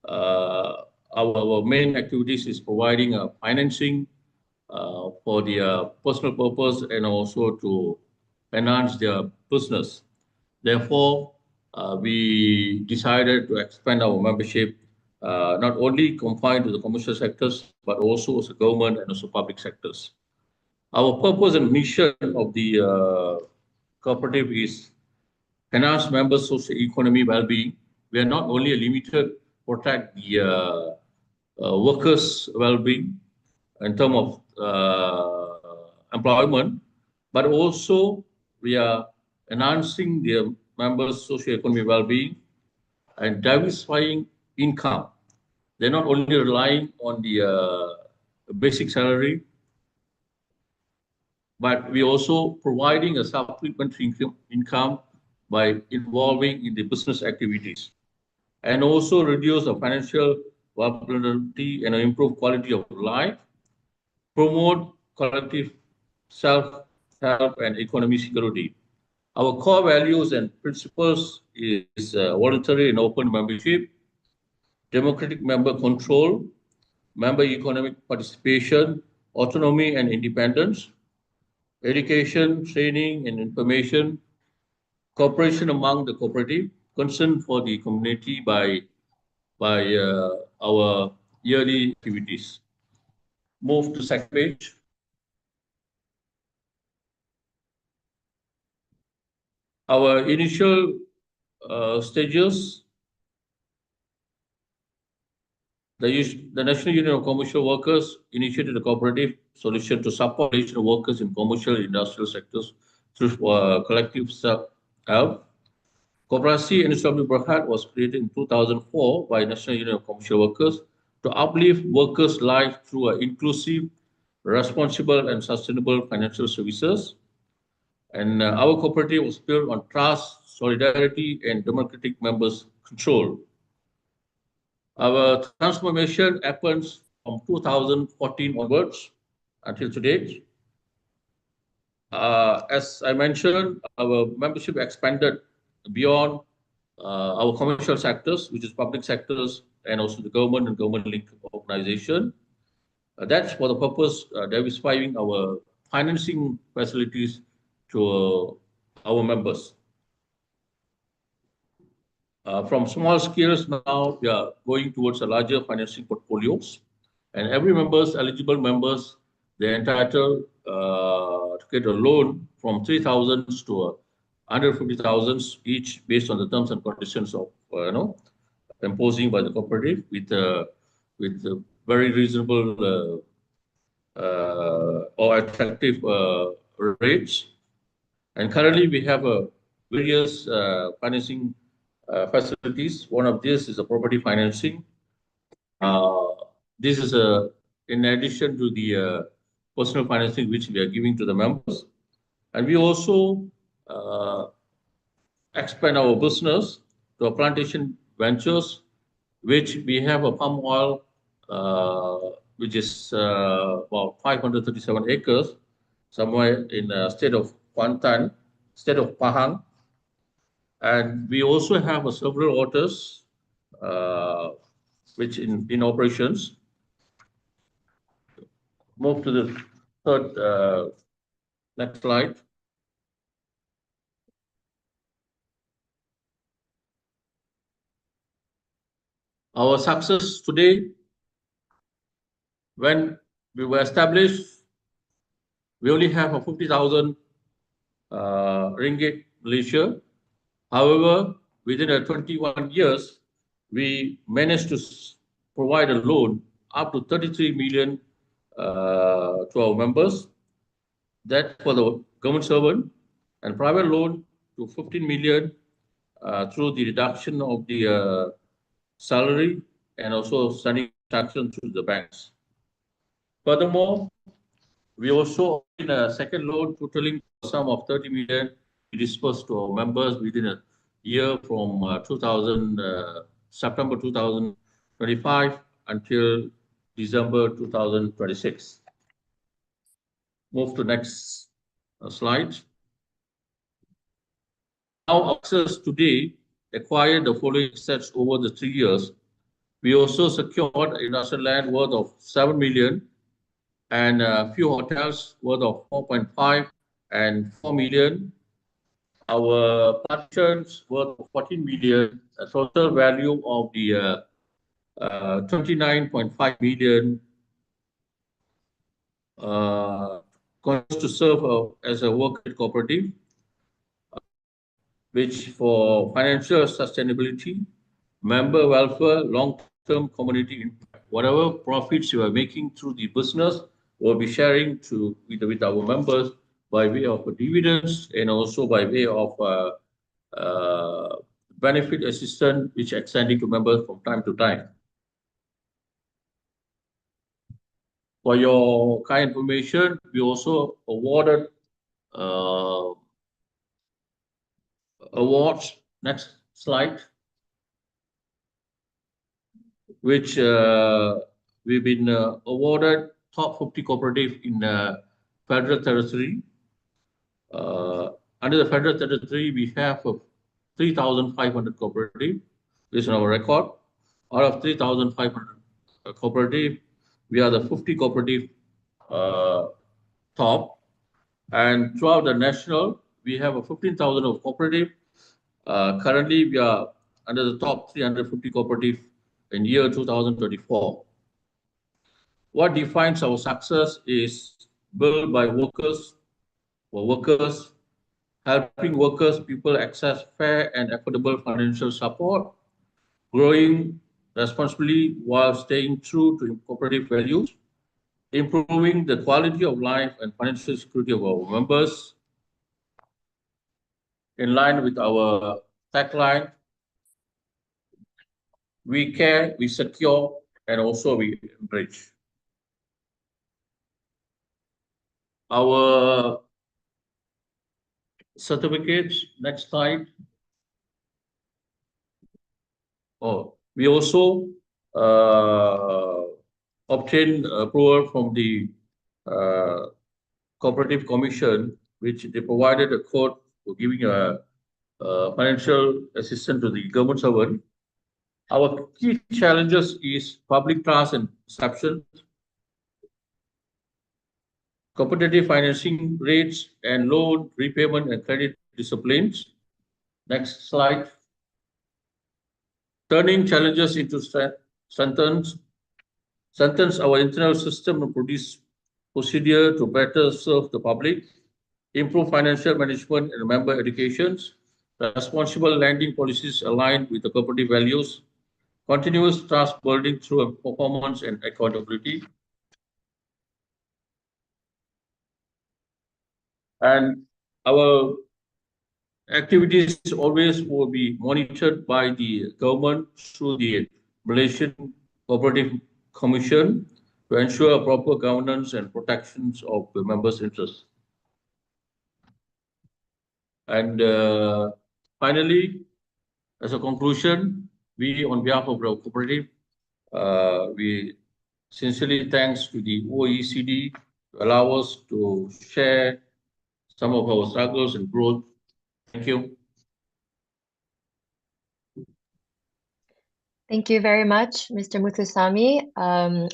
our main activities is providing financing for their personal purpose and also to enhance their business. Therefore, we decided to expand our membership, not only confined to the commercial sectors, but also as a government and also public sectors. Our purpose and mission of the cooperative is enhance members' socio-economic well-being. We are not only limited protect the workers' well-being in terms of employment, but also we are enhancing the members' socio-economic well-being and diversifying income. They're not only relying on the basic salary, but we also providing a supplementary income by involving in the business activities, and also reduce the financial vulnerability and improve quality of life, promote collective self-help and economic security. Our core values and principles is voluntary and open membership, democratic member control, member economic participation, autonomy and independence, education, training and information, cooperation among the cooperative, concern for the community by our yearly activities. Move to second page. Our initial stages, the National Union of Commercial Workers initiated a cooperative solution to support Malaysian workers in commercial and industrial sectors through collective self-help. Koperasi Industri Berhad was created in 2004 by National Union of Commercial Workers to uplift workers' lives through inclusive, responsible, and sustainable financial services. And our cooperative was built on trust, solidarity, and democratic members' control. Our transformation happens from 2014 onwards until today. As I mentioned, our membership expanded beyond our commercial sectors, which is public sectors, and also the government and government-linked organization. That's for the purpose diversifying our financing facilities to our members. From small scales now, we are going towards a larger financing portfolios, and every eligible members, they're entitled to get a loan from 3,000 to 150,000 each, based on the terms and conditions of imposing by the cooperative with very reasonable or attractive rates. And currently, we have various financing facilities. One of these is a property financing. This is in addition to the personal financing which we are giving to the members. And we also expand our business to a plantation ventures, which we have a palm oil, which is about 537 acres, somewhere in the state of Kuantan, state of Pahang. And we also have several waters, which in operations. Move to the third, next slide. Our success today, when we were established, we only have a 50,000 ringgit Malaysia. However, within 21 years, we managed to provide a loan up to 33 million to our members. That for the government servant, and private loan to 15 million through the reduction of the salary and also standing transaction through the banks. Furthermore, we also obtained a second loan totaling a sum of 30 million dispersed to our members within a year from September 2025 until December 2026. Move to next slide. Now, access today acquired the following assets over the 3 years. We also secured industrial land worth of 7 million and a few hotels worth of 4.5 and 4 million. Our plantations worth of 14 million, a total value of the 29.5 million to serve as a worker cooperative, which for financial sustainability, member welfare, long-term community impact, whatever profits you are making through the business, we'll be sharing with our members by way of dividends and also by way of benefit assistance, which extending to members from time to time. For your kind information, we also awarded awards. Next slide. Which we've been awarded top 50 cooperative in federal territory. Under the federal territory, we have 3,500 cooperative. This is our record. Out of 3,500 cooperative, we are the 50 cooperative top. And throughout the national, we have a 15,000 of cooperative. Currently, we are under the top 350 cooperative in year 2024. What defines our success is built by workers, for workers, helping workers, people access fair and affordable financial support, growing responsibly while staying true to cooperative values, improving the quality of life and financial security of our members, in line with our tagline, we care, we secure, and also we enrich. Our certificates, next slide. Oh, we also obtained approval from the Cooperative Commission, which they provided a code for giving a financial assistance to the government servant. Our key challenges is public trust and perception, competitive financing rates, and loan repayment and credit disciplines. Next slide. Turning challenges into strengthens our internal system and produce procedure to better serve the public, improve financial management and member educations, responsible lending policies aligned with the cooperative values, continuous trust building through performance and accountability. And our activities always will be monitored by the government through the Malaysian Cooperative Commission to ensure proper governance and protections of the members' interests. And finally, as a conclusion, we, on behalf of the cooperative, we sincerely thanks to the OECD to allow us to share some of our struggles and growth. Thank you. Thank you very much, Mr. Muthusamy.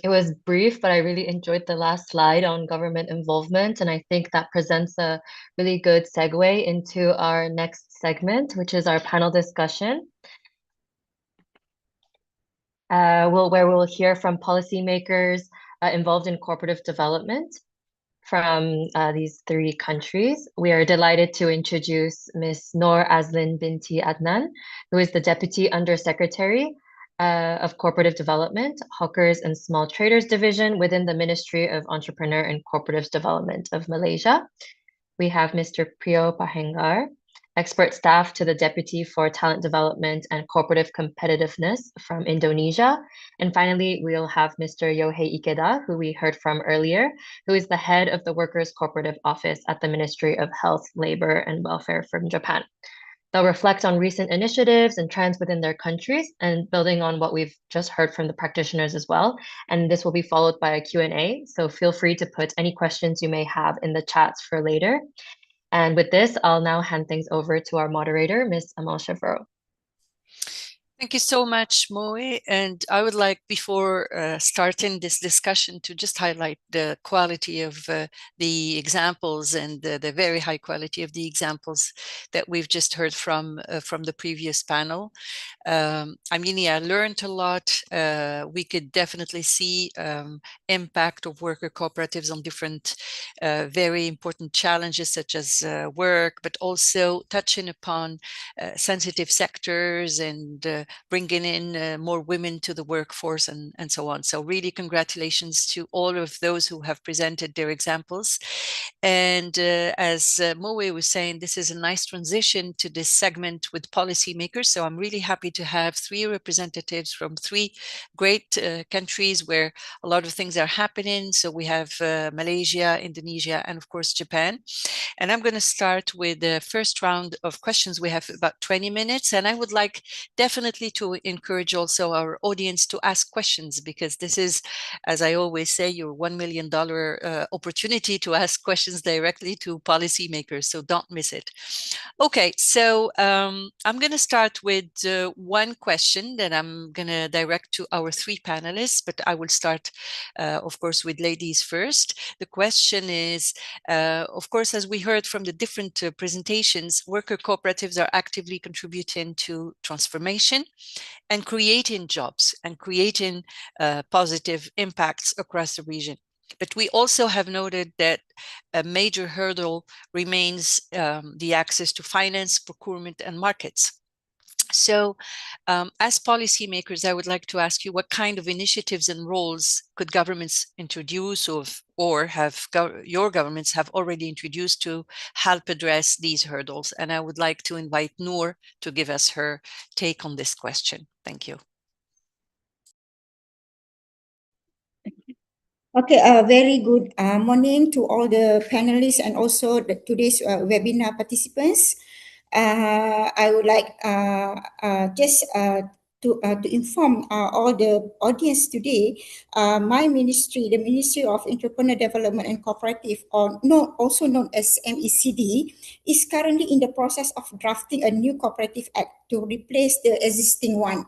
It was brief, but I really enjoyed the last slide on government involvement, and I think that presents a really good segue into our next segment, which is our panel discussion. where we'll hear from policymakers involved in cooperative development from these 3 countries. We are delighted to introduce Ms. Noor Azlin Binti Adnan, who is the Deputy Undersecretary of Cooperative Development, Hawkers and Small Traders Division within the Ministry of Entrepreneur and Cooperative Development of Malaysia. We have Mr. Priyo Pahengar, expert staff to the Deputy for Talent Development and Cooperative Competitiveness from Indonesia. And finally, we'll have Mr. Yohei Ikeda, who we heard from earlier, who is the head of the Workers Cooperative Office at the Ministry of Health, Labor, and Welfare from Japan. They'll reflect on recent initiatives and trends within their countries and building on what we've just heard from the practitioners as well. And this will be followed by a Q&A. So feel free to put any questions you may have in the chats for later. And with this, I'll now hand things over to our moderator, Ms. Amal Shavro. Thank you so much, Moe. And I would like, before starting this discussion, to just highlight the quality of the examples and the very high quality of the examples that we've just heard from the previous panel. I mean, yeah, I learned a lot. We could definitely see impact of worker cooperatives on different very important challenges such as work, but also touching upon sensitive sectors and bringing in more women to the workforce and so on. So really congratulations to all of those who have presented their examples. And as Moe was saying, this is a nice transition to this segment with policymakers. So I'm really happy to have 3 representatives from 3 great countries where a lot of things are happening. So we have Malaysia, Indonesia, and of course, Japan. And I'm going to start with the first round of questions. We have about 20 minutes, and I would like definitely to encourage also our audience to ask questions, because this is, as I always say, your $1 million opportunity to ask questions directly to policymakers. So don't miss it. Okay, so I'm going to start with one question that I'm going to direct to our 3 panelists, but I will start, of course, with ladies first. The question is, of course, as we heard from the different presentations, worker cooperatives are actively contributing to transformation and creating jobs and creating positive impacts across the region. But we also have noted that a major hurdle remains the access to finance, procurement, and markets. So as policymakers, I would like to ask you, what kind of initiatives and roles could governments introduce or have your governments have already introduced to help address these hurdles? And I would like to invite Noor to give us her take on this question. Thank you. Okay, very good morning to all the panelists and also today's webinar participants. I would like just to inform all the audience today, my ministry, the Ministry of Entrepreneur Development and Cooperative, also known as MECD, is currently in the process of drafting a new cooperative act to replace the existing one.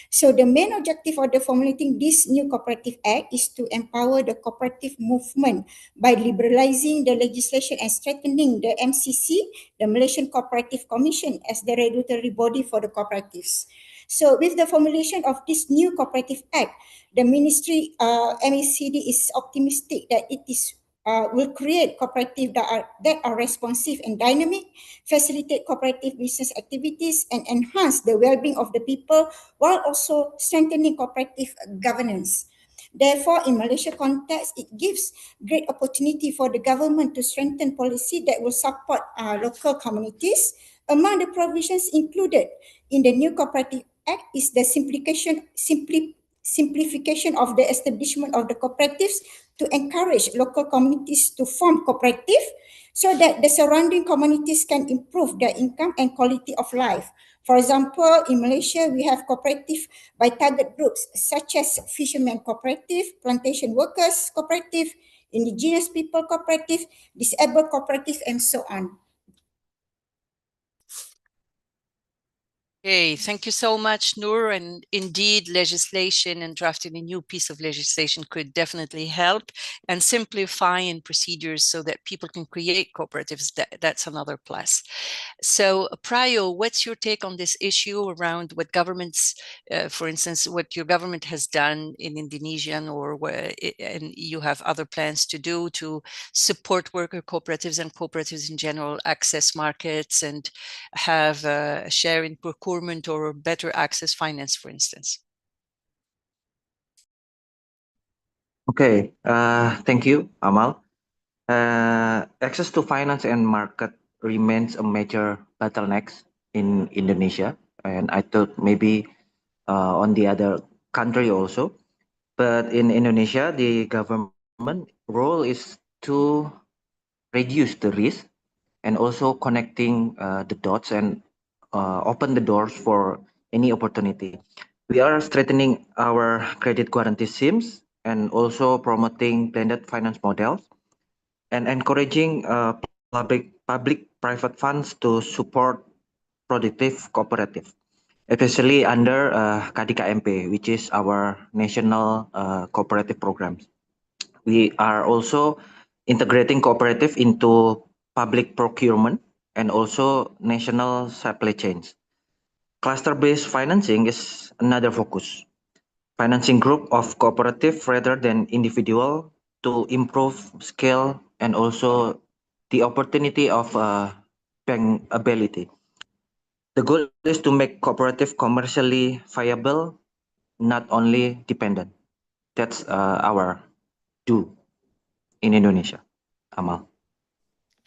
So the main objective of the formulating this new cooperative act is to empower the cooperative movement by liberalizing the legislation and strengthening the MCC, the Malaysian Cooperative Commission, as the regulatory body for the cooperatives. So with the formulation of this new cooperative act, the ministry MECD is optimistic that it is will create cooperatives that are responsive and dynamic, facilitate cooperative business activities, and enhance the well-being of the people while also strengthening cooperative governance. Therefore, in Malaysia context, it gives great opportunity for the government to strengthen policy that will support local communities. Among the provisions included in the new Cooperative Act is the simplification of the establishment of the cooperatives to encourage local communities to form cooperative so that the surrounding communities can improve their income and quality of life. For example, in Malaysia, we have cooperative by target groups such as Fishermen Cooperative, Plantation Workers Cooperative, Indigenous People Cooperative, Disabled Cooperative, and so on. Okay, thank you so much, Noor. And indeed, legislation and drafting a new piece of legislation could definitely help, and simplifying procedures so that people can create cooperatives. That's another plus. So, Prayo, what's your take on this issue around what governments, for instance, what your government has done in Indonesia, or and you have other plans to do to support worker cooperatives and cooperatives in general access markets and have a share in procurement or better access finance, for instance? Okay, thank you, Amal. Access to finance and market remains a major bottleneck in Indonesia, and I thought maybe on the other country also. But in Indonesia, the government role is to reduce the risk and also connecting the dots and open the doors for any opportunity. We are strengthening our credit guarantee schemes and also promoting blended finance models and encouraging public-private funds to support productive cooperative, especially under KDKMP, which is our national cooperative programs. We are also integrating cooperative into public procurement and also national supply chains. Cluster-based financing is another focus. Financing group of cooperative rather than individual to improve scale and also the opportunity of bankability. The goal is to make cooperative commercially viable, not only dependent. That's our do in Indonesia, Amal.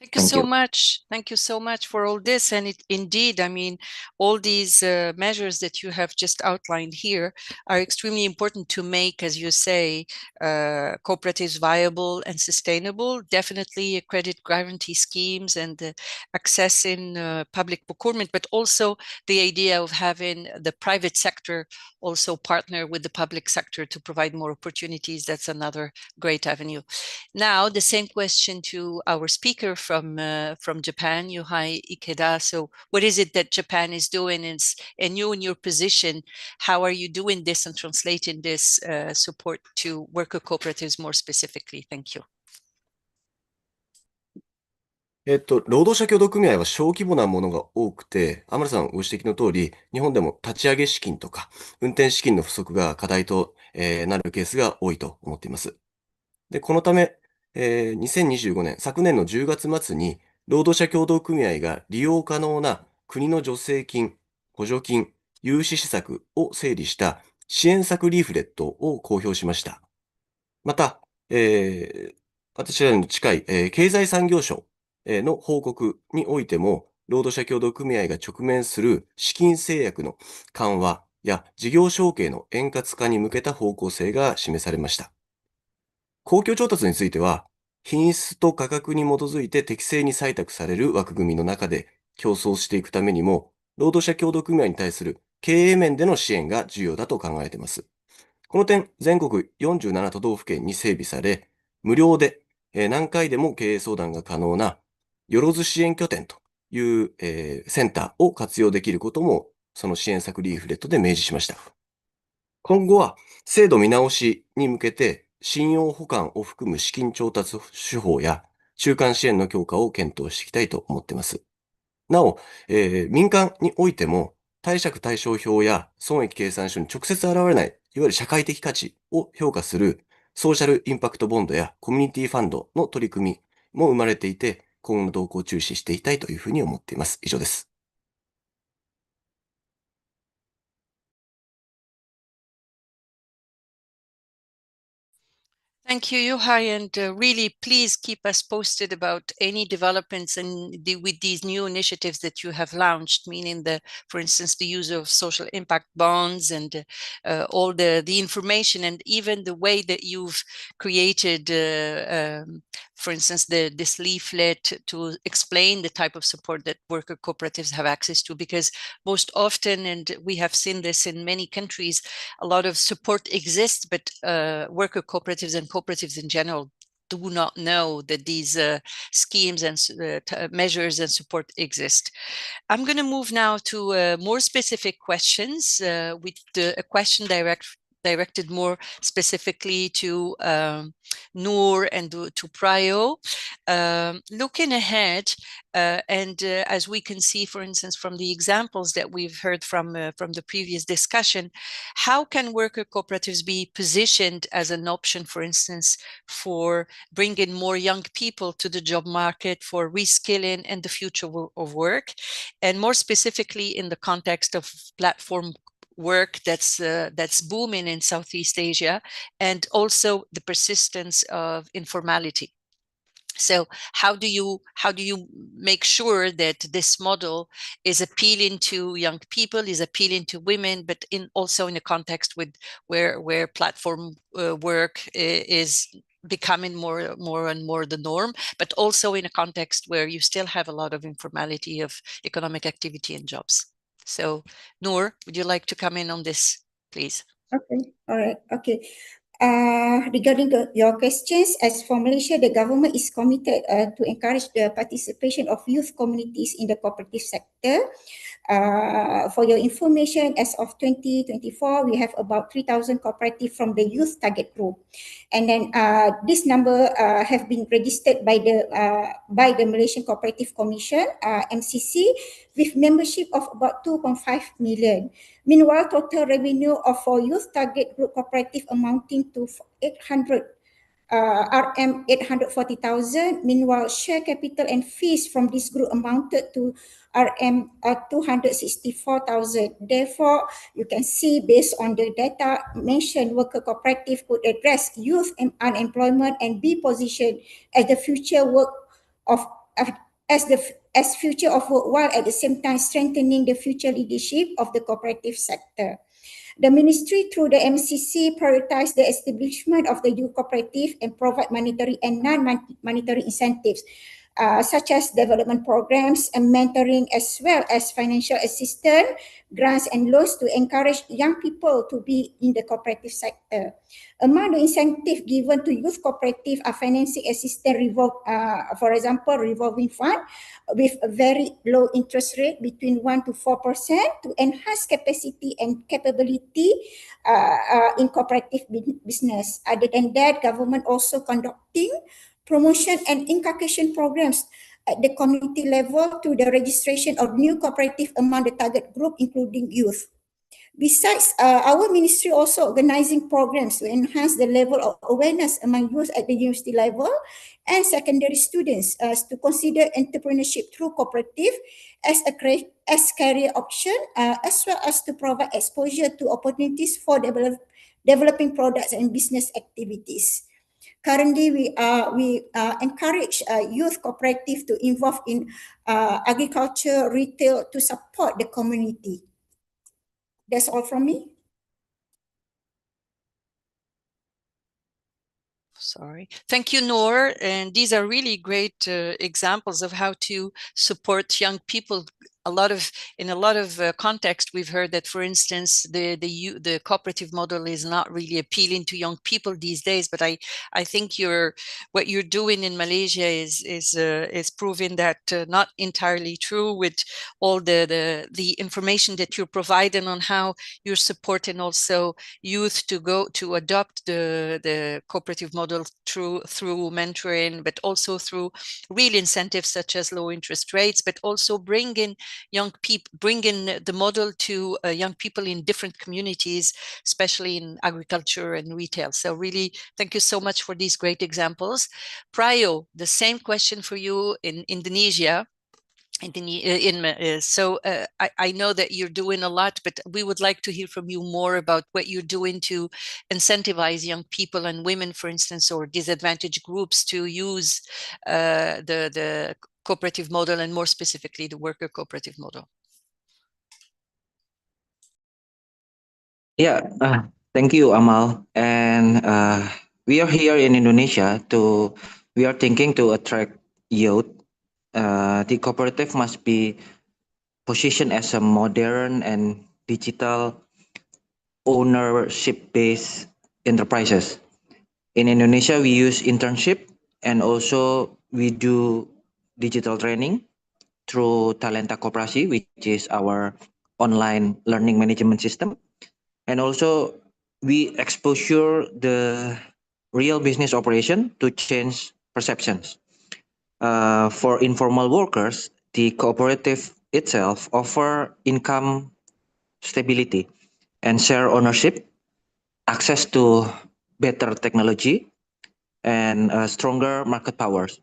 Thank you so much. Thank you so much for all this. And indeed, I mean, all these measures that you have just outlined here are extremely important to make, as you say, cooperatives viable and sustainable. Definitely credit guarantee schemes and access in public procurement, but also the idea of having the private sector also partner with the public sector to provide more opportunities. That's another great avenue. Now, the same question to our speaker from Japan, Yohai Ikeda. So what is it that Japan is doing? And you in your position, how are you doing this and translating this support to worker cooperatives more specifically? Thank you. 労働者協同組合は小規模なものが多くて、アマルさんご指摘の通り、日本でも立ち上げ資金とか、運転資金の不足が課題となるケースが多いと思っています。で、このため、2025年、昨年の10月末に、労働者協同組合が利用可能な国の助成金、補助金、融資施策を整理した支援策リーフレットを公表しました。また、私らの近い、経済産業省の報告においても、労働者協同組合が直面する資金制約の緩和や事業承継の円滑化に向けた方向性が示されました。公共調達については、品質と価格に基づいて適正に採択される枠組みの中で競争していくためにも、労働者協同組合に対する経営面での支援が重要だと考えています。この点、全国47都道府県に整備され、無料で何回でも経営相談が可能なよろず支援拠点というセンターを活用できることも、その支援策リーフレットで明示しました。今後は制度見直しに向けて、信用保管を含む資金調達手法や中間支援の強化を検討していきたいと思っています。なお、民間においても貸借対照表や損益計算書に直接現れない、いわゆる社会的価値を評価するソーシャルインパクトボンドやコミュニティファンドの取り組みも生まれていて、今後の動向を注視していきたいというふうに思っています。以上です。Thank you, Yohai, and really please keep us posted about any developments with these new initiatives that you have launched, meaning for instance, the use of social impact bonds and all the information and even the way that you've created, for instance, this leaflet to explain the type of support that worker cooperatives have access to, because most often, and we have seen this in many countries, a lot of support exists, but worker cooperatives and cooperatives in general do not know that these schemes and measures and support exist. I'm going to move now to more specific questions with a question directed more specifically to Noor and to Prayo. Looking ahead, as we can see, for instance, from the examples that we've heard from the previous discussion, how can worker cooperatives be positioned as an option, for instance, for bringing more young people to the job market, for reskilling and the future of work, and more specifically in the context of platform work that's booming in Southeast Asia, and also the persistence of informality. So how do you make sure that this model is appealing to young people, is appealing to women, but also in a context with where platform work is becoming more and more the norm, but also in a context where you still have a lot of informality of economic activity and jobs. So Noor, would you like to come in on this, please? Okay, all right, okay. Regarding your questions, as for Malaysia, the government is committed to encourage the participation of youth communities in the cooperative sector. For your information, as of 2024, we have about 3,000 cooperatives from the youth target group. And then this number have been registered by the Malaysian Cooperative Commission, MCC, with membership of about 2.5 million. Meanwhile, total revenue for youth target group cooperative amounting to 840,000. Meanwhile, share capital and fees from this group amounted to 264,000. Therefore, you can see based on the data mentioned, worker cooperative could address youth unemployment and be positioned as the future work of as future of work, while at the same time strengthening the future leadership of the cooperative sector. The ministry, through the MCC, prioritized the establishment of the youth cooperative and provide monetary and non-monetary incentives, such as development programs and mentoring, as well as financial assistance, grants and loans to encourage young people to be in the cooperative sector. Among the incentives given to youth cooperative are financing assistance, for example, revolving fund with a very low interest rate between 1 to 4% to enhance capacity and capability in cooperative business. Other than that, government also conducting promotion and inculcation programs at the community level to the registration of new cooperative among the target group, including youth. Besides, our ministry also organizing programs to enhance the level of awareness among youth at the university level and secondary students to consider entrepreneurship through cooperative as a career option, as well as to provide exposure to opportunities for developing products and business activities. Currently, we encourage youth cooperative to involve in agriculture, retail to support the community. That's all from me. Sorry. Thank you, Noor. And these are really great examples of how to support young people. In a lot of context, we've heard that, for instance, the cooperative model is not really appealing to young people these days. But I think what you're doing in Malaysia is proving that not entirely true, with all the information that you're providing on how you're supporting also youth to adopt the cooperative model through mentoring, but also through real incentives such as low interest rates, but also bringing the model to young people in different communities, especially in agriculture and retail. So really, thank you so much for these great examples. Prayo, the same question for you in Indonesia. So I know that you're doing a lot, but we would like to hear from you more about what you're doing to incentivize young people and women, for instance, or disadvantaged groups to use the cooperative model, and more specifically the worker cooperative model. Yeah, thank you, Amal. And we are here in Indonesia we are thinking to attract youth. The cooperative must be positioned as a modern and digital ownership-based enterprises. In Indonesia, we use internship And also we do digital training through Talenta Koperasi, which is our online learning management system. And also we exposure the real business operation to change perceptions. For informal workers, the cooperative itself offer income stability and share ownership, access to better technology, and stronger market powers.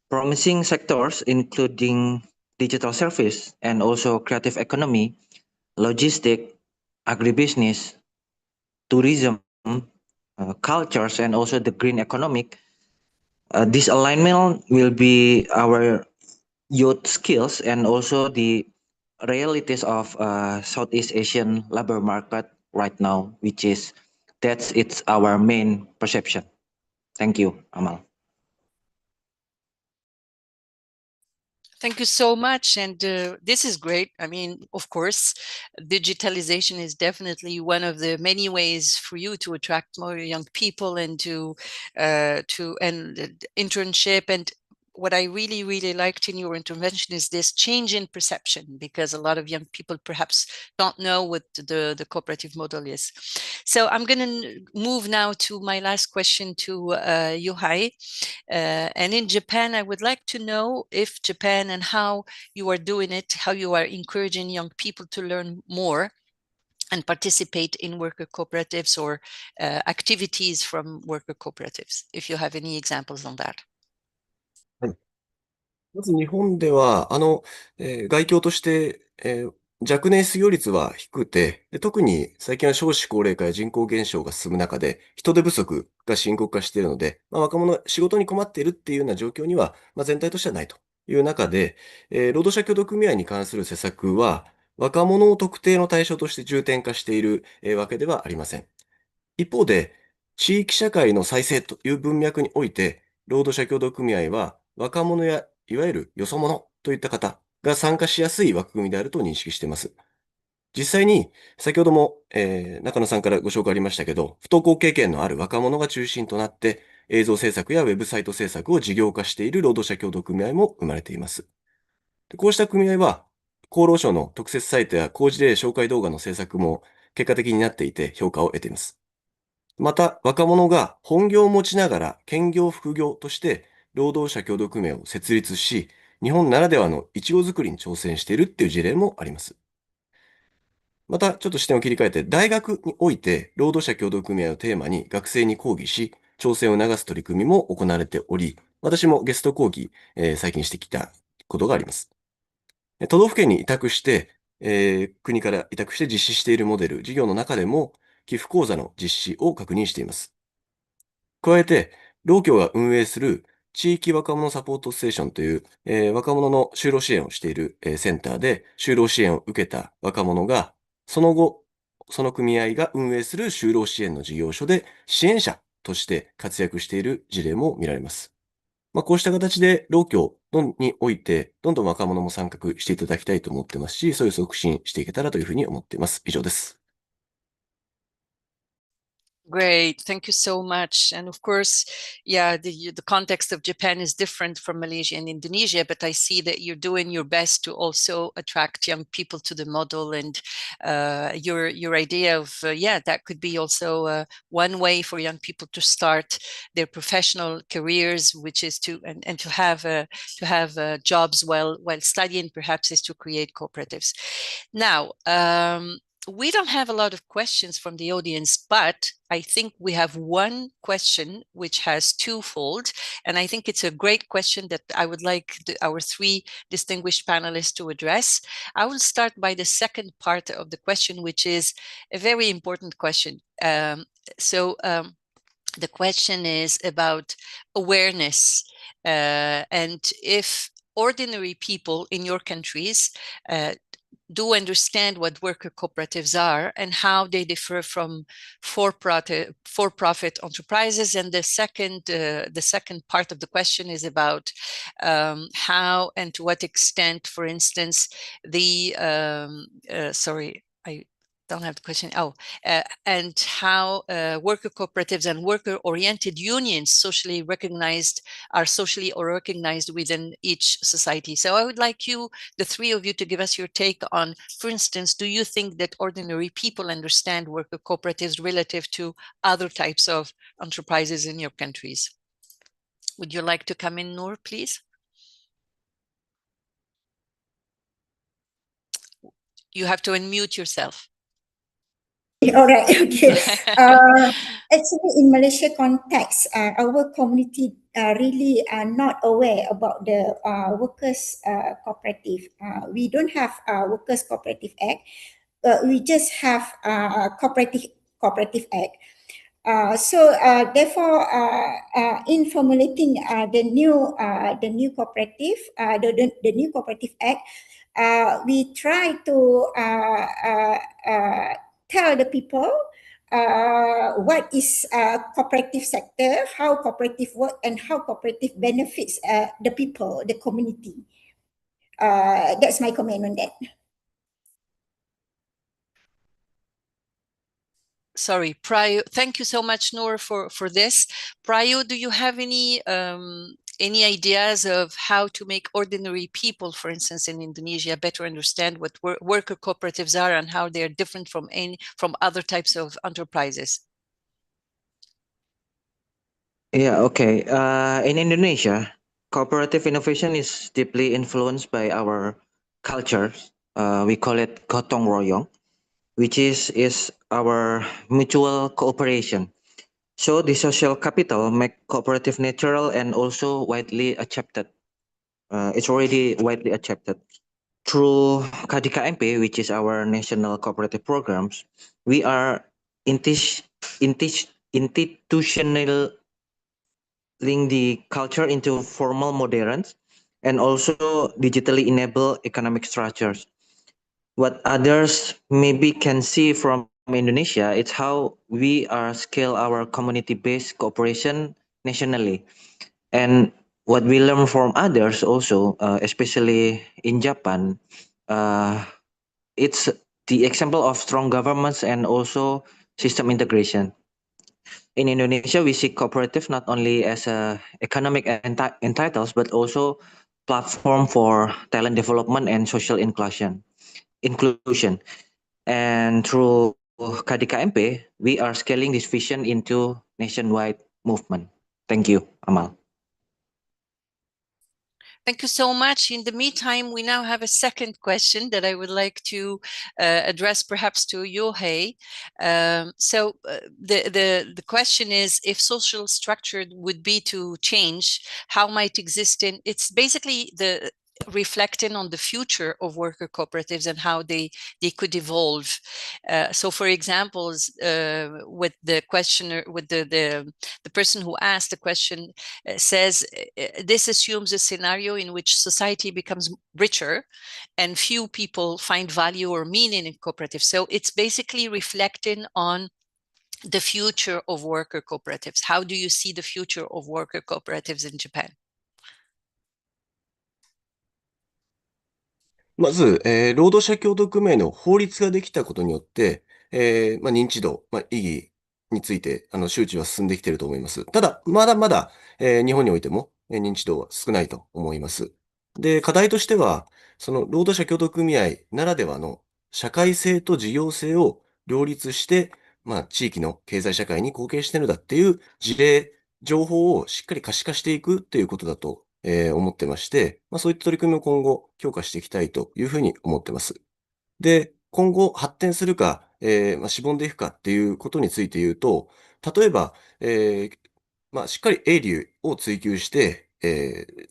Promising sectors including digital service and also creative economy, logistic, agribusiness, tourism, cultures, and also the green economic. This alignment will be our youth skills and also the realities of Southeast Asian labor market right now, which is it's our main perception. Thank you, Amal. Thank you so much. And this is great. I mean, of course, digitalization is definitely one of the many ways for you to attract more young people and to internship. And what I really, really liked in your intervention is this change in perception, because a lot of young people perhaps don't know what the cooperative model is. So I'm going to move now to my last question to Yohai. And in Japan, I would like to know if Japan and how you are doing it, how you are encouraging young people to learn more and participate in worker cooperatives or activities from worker cooperatives, if you have any examples on that. まず日本では、概況として、若年失業率は低くて、で特に最近は少子高齢化や人口減少が進む中で、人手不足が深刻化しているので、若者が仕事に困っているっていうような状況には、全体としてはないという中で、労働者協同組合に関する施策は、若者を特定の対象として重点化しているわけではありません。一方で、地域社会の再生という文脈において、労働者協同組合は若者やいわゆるよそ者といった方が参加しやすい枠組みであると認識しています。実際に、先ほども、中野さんからご紹介ありましたけど、不登校経験のある若者が中心となって、映像制作やウェブサイト制作を事業化している労働者協同組合も生まれています。こうした組合は、厚労省の特設サイトや工事例紹介動画の制作も結果的になっていて評価を得ています。また、若者が本業を持ちながら兼業副業として労働者協同組合を設立し、日本ならではのイチゴ作りに挑戦しているっていう事例もあります。また、ちょっと視点を切り替えて、大学において労働者協同組合をテーマに学生に講義し、挑戦を促す取り組みも行われており、私もゲスト講義、最近してきたことがあります。都道府県に委託して、国から委託して実施しているモデル、事業の中でも、寄付講座の実施を確認しています。加えて、労協が運営する地域若者サポートステーションという、若者の就労支援をしている、センターで就労支援を受けた若者が、その後、その組合が運営する就労支援の事業所で支援者として活躍している事例も見られます。こうした形で労協において、どんどん若者も参画していただきたいと思ってますし、そういう促進していけたらというふうに思っています。以上です。Great, thank you so much. And of course, yeah, the context of Japan is different from Malaysia and Indonesia, but I see that you're doing your best to also attract young people to the model. And your idea of, that could be also one way for young people to start their professional careers, which is to have jobs while studying, perhaps, is to create cooperatives. Now, we don't have a lot of questions from the audience, but I think we have one question which has twofold. And I think it's a great question that I would like our three distinguished panelists to address. I will start by the second part of the question, which is a very important question. The question is about awareness, and if ordinary people in your countries do understand what worker cooperatives are and how they differ from for-profit enterprises. And the second part of the question is about how and to what extent, for instance, don't have the question. And how worker cooperatives and worker-oriented unions are socially recognized within each society. So I would like you, the three of you, to give us your take on, for instance, do you think that ordinary people understand worker cooperatives relative to other types of enterprises in your countries? Would you like to come in, Noor, please? You have to unmute yourself. All right, okay. Actually, in Malaysia context, our community really are not aware about the workers cooperative. We don't have workers cooperative act. We just have cooperative act. Therefore, in formulating the new cooperative, the new cooperative act, we try to tell the people what is cooperative sector, how cooperative work, and how cooperative benefits the people, the community. That's my comment on that. Sorry, Prayo, thank you so much, Noor, for this. Prayo, do you have any ideas of how to make ordinary people, for instance, in Indonesia, better understand what worker cooperatives are and how they're different from other types of enterprises? Yeah, okay. In Indonesia, cooperative innovation is deeply influenced by our culture. We call it gotong royong, which is our mutual cooperation. So the social capital make cooperative natural and also widely accepted. It's already widely accepted. Through KDKMP, which is our national cooperative programs, we are institutionalizing the culture into formal moderns and also digitally enable economic structures. What others maybe can see from Indonesia, it's how we are scale our community-based cooperation nationally. And what we learn from others also, especially in Japan, it's the example of strong governments and also system integration. In Indonesia, we see cooperative not only as a economic entitles, but also platform for talent development and social inclusion. And through KDKMP, we are scaling this vision into nationwide movement. Thank you, Amal. Thank you so much. In the meantime, we now have a second question that I would like to address perhaps to Yohei. The question is, if social structure would be to change, how might it's basically reflecting on the future of worker cooperatives and how they could evolve. So for examples, with the questioner, with the person who asked the question says, this assumes a scenario in which society becomes richer and few people find value or meaning in cooperatives. So it's basically reflecting on the future of worker cooperatives. How do you see the future of worker cooperatives in Japan? まず、労働者協同組合の法律ができたことによって、認知度、意義について、周知は進んできていると思います。ただ、まだまだ、日本においても、認知度は少ないと思います。で、課題としては、その労働者協同組合ならではの社会性と事業性を両立して、地域の経済社会に貢献しているんだっていう事例、情報をしっかり可視化していくっていうことだと思ってまして、そういった取り組みを今後強化していきたいというふうに思ってます。で、今後発展するか、しぼんでいくかっていうことについて言うと、例えば、しっかり営利を追求して、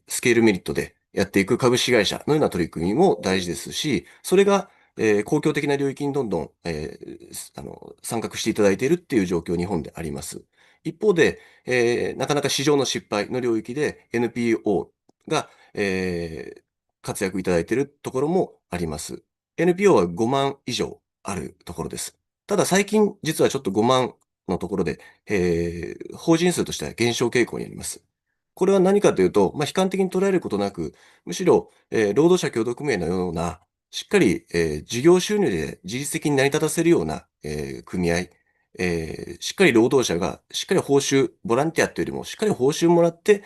スケールメリットでやっていく株式会社のような取り組みも大事ですし、それが、公共的な領域にどんどん、参画していただいているっていう状況、日本であります。一方で、なかなか市場の失敗の領域で NPO が、活躍いただいているところもあります。NPO は5万以上あるところです。ただ最近実はちょっと5万のところで、法人数としては減少傾向にあります。これは何かというと、悲観的に捉えることなく、むしろ、労働者協同組合のような、しっかり、事業収入で自律的に成り立たせるような、組合、しっかり労働者がしっかり報酬、ボランティアというよりもしっかり報酬もらって、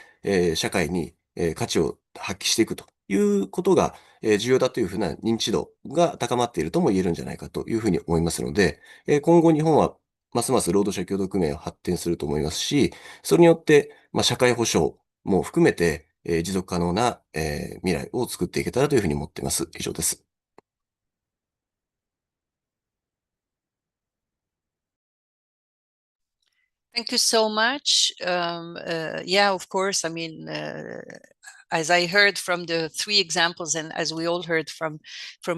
社会に、価値を発揮していくということが、重要だというふうな認知度が高まっているとも言えるんじゃないかというふうに思いますので、今後日本はますます労働者協同組合が発展すると思いますし、それによって、社会保障も含めて、持続可能な、未来を作っていけたらというふうに思っています。以上です。Thank you so much. Yeah, of course. I mean, as I heard from the three examples, and as we all heard from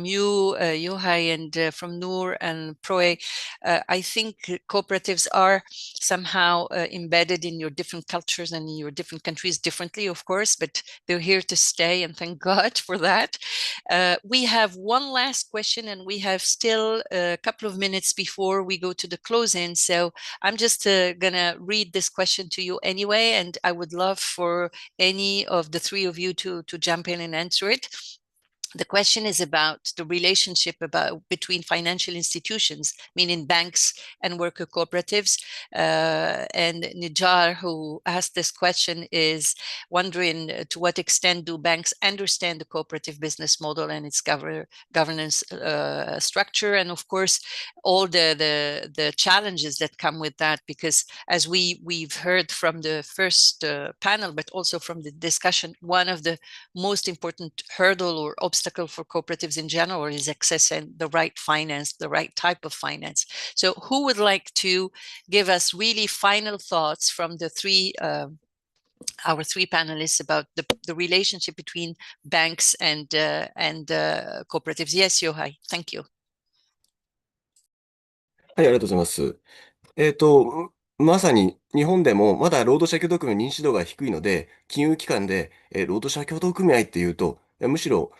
you, Yohai, and from Noor and Proe, I think cooperatives are somehow embedded in your different cultures and in your different countries differently, of course, but they're here to stay, and thank God for that. We have one last question, and we have still a couple of minutes before we go to the close-in. So I'm just gonna read this question to you anyway, and I would love for any of the three of you to jump in and answer it. The question is about the relationship between financial institutions, meaning banks and worker cooperatives. And Nijar, who asked this question, is wondering to what extent do banks understand the cooperative business model and its governance structure, and of course all the challenges that come with that, because as we've heard from the first panel, but also from the discussion, one of the most important hurdle or obstacle for cooperatives in general is accessing the right finance, the right type of finance. So who would like to give us really final thoughts from the our three panelists about the relationship between banks and cooperatives? Yes, Yohai, thank you. はい、ありがとうございます。まさに日本でもまだ労働者協同組合の認知度が低いので、金融機関で、労働者協同組合っていうと、むしろ、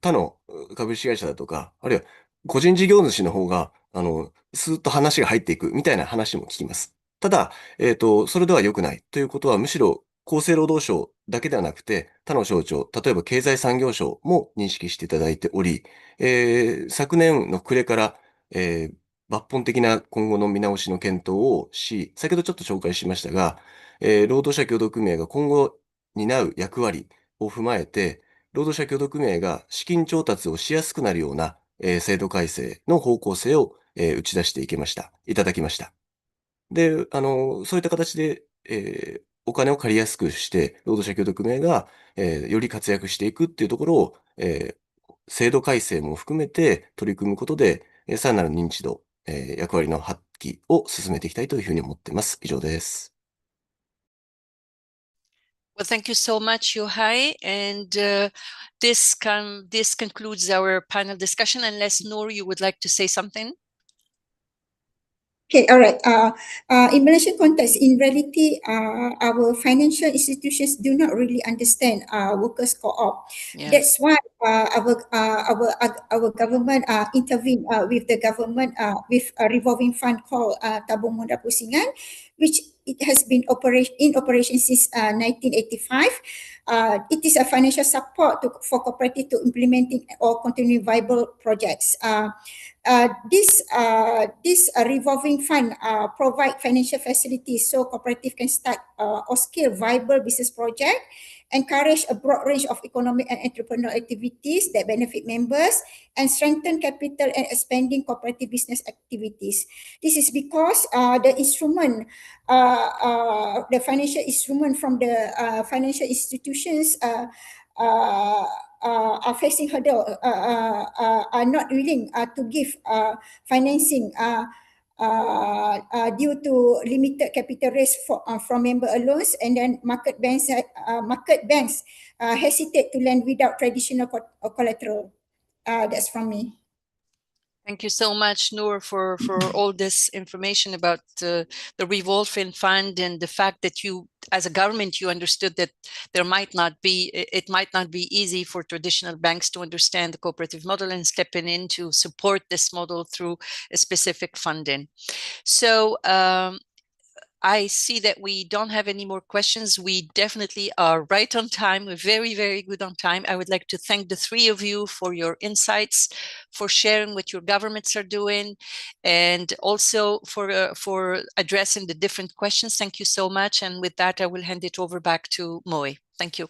他の株式会社だとか、あるいは個人事業主の方が、スーッと話が入っていくみたいな話も聞きます。ただ、それでは良くないということは、むしろ厚生労働省だけではなくて、他の省庁、例えば経済産業省も認識していただいており、昨年の暮れから、抜本的な今後の見直しの検討をし、先ほどちょっと紹介しましたが、労働者協同組合が今後担う役割を踏まえて、労働者協同組合が資金調達をしやすくなるような、制度改正の方向性を、打ち出していただきました。で、そういった形で、お金を借りやすくして、労働者協同組合が、より活躍していくっていうところを、制度改正も含めて取り組むことで、さらなる認知度、役割の発揮を進めていきたいというふうに思っています。以上です。Well, thank you so much, Yohai. And this concludes our panel discussion, unless Noor, you would like to say something? Okay, all right. In Malaysian context, in reality, our financial institutions do not really understand workers' co-op. Yeah. That's why our government intervened with the government with a revolving fund called Tabung Muda Pusingan, which it has been in operation since 1985. It is a financial support for cooperative to implementing or continuing viable projects. This revolving fund provide financial facilities so cooperative can start or scale viable business project, encourage a broad range of economic and entrepreneurial activities that benefit members, and strengthen capital and expanding cooperative business activities. This is because the instrument, the financial instrument from the financial institutions are facing hurdle, are not willing to give financing due to limited capital raise from member loans, and then market banks hesitate to lend without traditional collateral. That's from me. Thank you so much, Noor, for all this information about the revolving fund and the fact that you, as a government, you understood that it might not be easy for traditional banks to understand the cooperative model and stepping in to support this model through a specific funding. So I see that we don't have any more questions. We definitely are right on time. We're very, very good on time. I would like to thank the three of you for your insights, for sharing what your governments are doing, and also for addressing the different questions. Thank you so much. And with that, I will hand it over back to Moe. Thank you.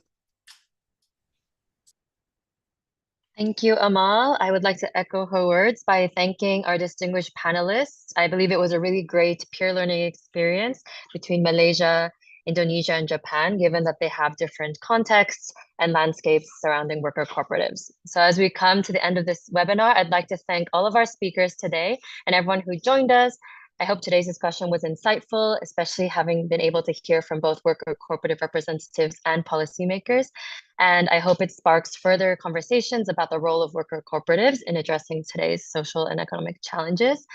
Thank you, Amal. I would like to echo her words by thanking our distinguished panelists. I believe it was a really great peer learning experience between Malaysia, Indonesia, and Japan, given that they have different contexts and landscapes surrounding worker cooperatives. So as we come to the end of this webinar, I'd like to thank all of our speakers today and everyone who joined us. I hope today's discussion was insightful, especially having been able to hear from both worker cooperative representatives and policymakers. And I hope it sparks further conversations about the role of worker cooperatives in addressing today's social and economic challenges.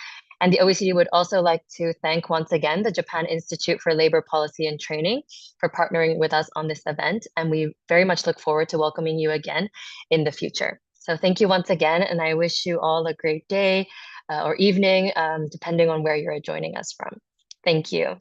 And the OECD would also like to thank once again the Japan Institute for Labor Policy and Training for partnering with us on this event. And we very much look forward to welcoming you again in the future. So thank you once again, and I wish you all a great day or evening, depending on where you're joining us from. Thank you.